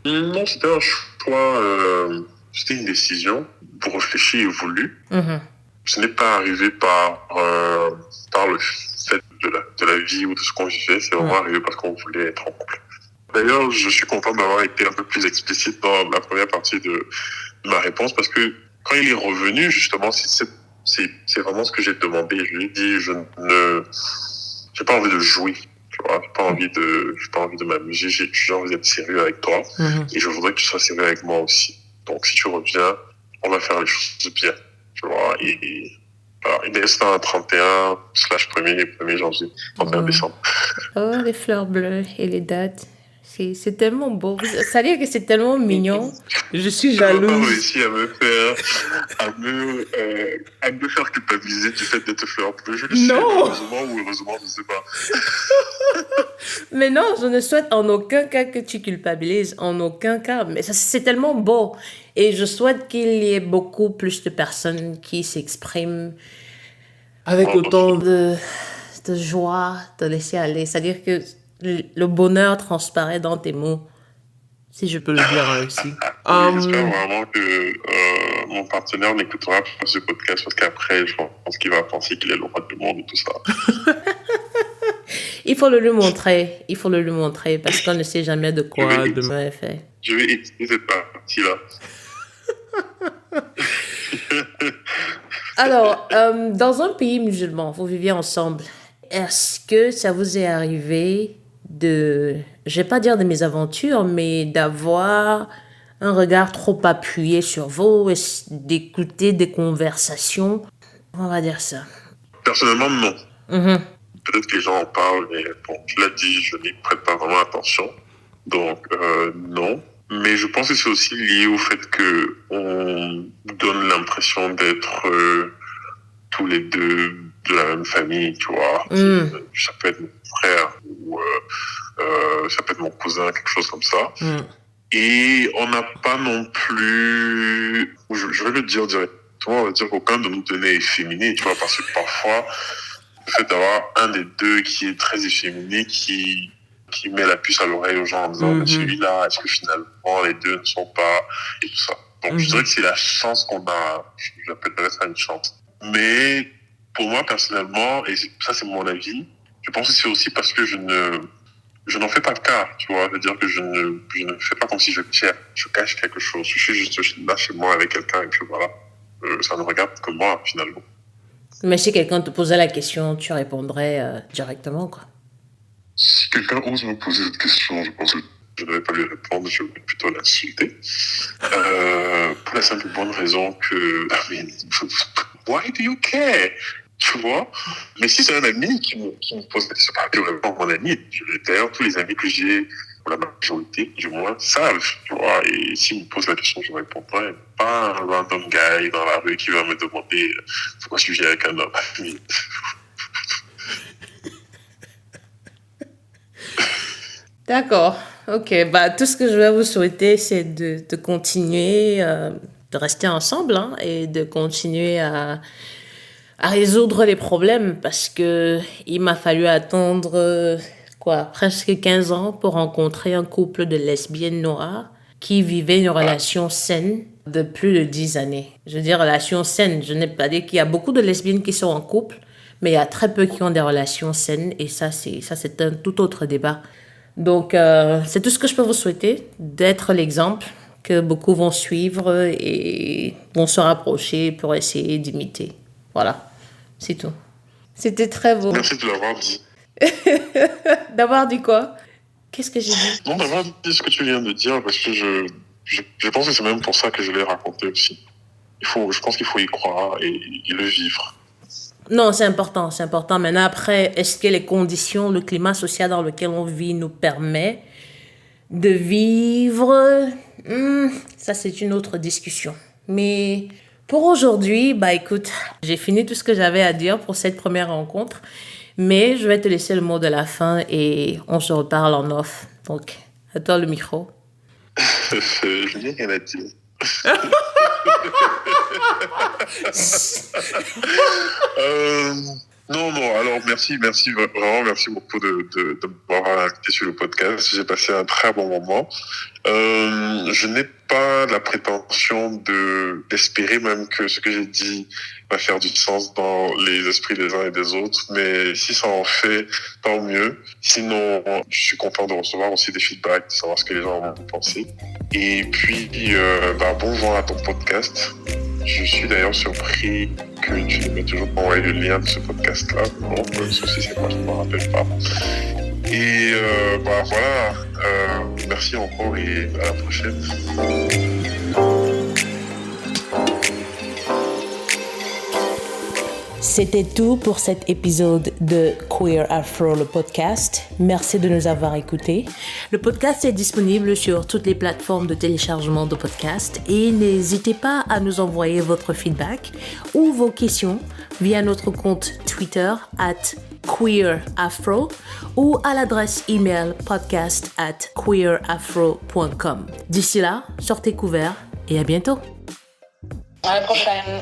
S2: Non, c'était un choix, c'était une décision pour réfléchir et voulu. Ce n'est pas arrivé par le fait de la vie ou de ce qu'on vivait, c'est vraiment arrivé parce qu'on voulait être en couple. D'ailleurs, je suis content d'avoir été un peu plus explicite dans la première partie de ma réponse parce que quand il est revenu, justement, c'est vraiment ce que j'ai demandé. Je lui ai dit, j'ai pas envie de jouer. Tu vois, j'ai pas envie de m'amuser. J'ai envie d'être sérieux avec toi. Et je voudrais que tu sois sérieux avec moi aussi. Donc, si tu reviens, on va faire les choses bien. Tu vois, et voilà. Et c'était un 31/1er janvier, 31 décembre.
S1: Oh, les fleurs bleues et les dates. C'est tellement beau. Ça veut dire que c'est tellement mignon. Je suis jalouse.
S2: Je n'ai pas réussi à me faire culpabiliser du fait d'être fleur bleue. Je le sais, heureusement ou heureusement, je ne sais pas.
S1: Mais non, je ne souhaite en aucun cas que tu culpabilises. En aucun cas. Mais c'est tellement beau. Et je souhaite qu'il y ait beaucoup plus de personnes qui s'expriment avec autant de joie, de laisser aller. C'est-à-dire que le bonheur transparaît dans tes mots, si je peux le dire ainsi.
S2: J'espère vraiment que mon partenaire n'écoutera pas ce podcast parce qu'après, je pense qu'il va penser qu'il est le roi du monde et tout ça.
S1: Il faut le lui montrer parce qu'on ne sait jamais de quoi demain est fait.
S2: Je vais étudier cette partie-là.
S1: Alors, dans un pays musulman, vous viviez ensemble. Est-ce que ça vous est arrivé je vais pas dire de mésaventures, mais d'avoir un regard trop appuyé sur vous, d'écouter des conversations? On va dire ça.
S2: Personnellement, non. Peut-être que les gens en parlent, mais bon, je l'ai dit, je n'y prête pas vraiment attention. Donc, non. Mais je pense que c'est aussi lié au fait qu'on donne l'impression d'être tous les deux de la même famille, tu vois. Ça peut être mon frère ou ça peut être mon cousin, quelque chose comme ça. Et on n'a pas non plus... Je vais le dire directement, on va dire qu'aucun de nous deux n'est efféminé, tu vois, parce que parfois, le fait d'avoir un des deux qui est très efféminé, qui met la puce à l'oreille aux gens en disant mais celui-là, est-ce que finalement les deux ne sont pas... et tout ça. Donc je dirais que c'est la chance qu'on a, j'appellerais ça une chance. Mais pour moi personnellement, et ça c'est mon avis, je pense que c'est aussi parce que je n'en fais pas de cas, tu vois. C'est-à-dire que je ne fais pas comme si je cache quelque chose. Je suis juste là chez moi avec quelqu'un et puis voilà. Ça ne regarde que moi finalement.
S1: Mais si quelqu'un te posait la question, tu répondrais directement, quoi.
S2: Si quelqu'un ose me poser cette question, je pense que je ne vais pas lui répondre, je vais plutôt l'insulter. Pour la simple et bonne raison que... why do you care? Tu vois? Mais si c'est un ami qui me pose la question, je réponds à mon ami. D'ailleurs, tous les amis que j'ai, pour la majorité, du moins, savent, tu vois. Et s'il me pose la question, je répondrai. Pas un random guy dans la rue qui va me demander pourquoi je suis avec un homme.
S1: D'accord. Ok. Bah, tout ce que je vais vous souhaiter, c'est de continuer, de rester ensemble, hein, et de continuer à résoudre les problèmes parce que il m'a fallu attendre, presque 15 ans pour rencontrer un couple de lesbiennes noires qui vivaient une relation saine de plus de 10 années. Je veux dire relation saine, je n'ai pas dit qu'il y a beaucoup de lesbiennes qui sont en couple, mais il y a très peu qui ont des relations saines et ça c'est un tout autre débat. Donc c'est tout ce que je peux vous souhaiter, d'être l'exemple que beaucoup vont suivre et vont se rapprocher pour essayer d'imiter. Voilà. C'est tout. C'était très beau.
S2: Merci de l'avoir dit.
S1: D'avoir dit quoi? Qu'est-ce que j'ai dit?
S2: Non, d'avoir dit ce que tu viens de dire, parce que je pense que c'est même pour ça que je l'ai raconté aussi. Je pense qu'il faut y croire et le vivre.
S1: Non, c'est important. Maintenant, après, est-ce que les conditions, le climat social dans lequel on vit nous permet de vivre? Ça, c'est une autre discussion. Mais pour aujourd'hui, bah écoute, j'ai fini tout ce que j'avais à dire pour cette première rencontre. Mais je vais te laisser le mot de la fin et on se reparle en off. Donc, à toi le micro.
S2: Je n'ai rien à dire. Non, alors merci beaucoup de m'avoir invité sur le podcast. J'ai passé un très bon moment. Je n'ai pas la prétention d'espérer même que ce que j'ai dit va faire du sens dans les esprits des uns et des autres, mais si ça en fait, tant mieux. Sinon, je suis content de recevoir aussi des feedbacks, de savoir ce que les gens vont penser. Et puis, bon vent à ton podcast. Je suis d'ailleurs surpris que tu ne m'aies toujours pas envoyé le lien de ce podcast-là. Bon, le souci, c'est que moi, je ne me rappelle pas. Et voilà, merci encore et à la prochaine.
S1: C'était tout pour cet épisode de Queer Afro, le podcast. Merci de nous avoir écoutés. Le podcast est disponible sur toutes les plateformes de téléchargement de podcasts et n'hésitez pas à nous envoyer votre feedback ou vos questions via notre compte Twitter @queerafro ou à l'adresse email podcast@queerafro.com. D'ici là, sortez couverts et à bientôt.
S3: À la prochaine.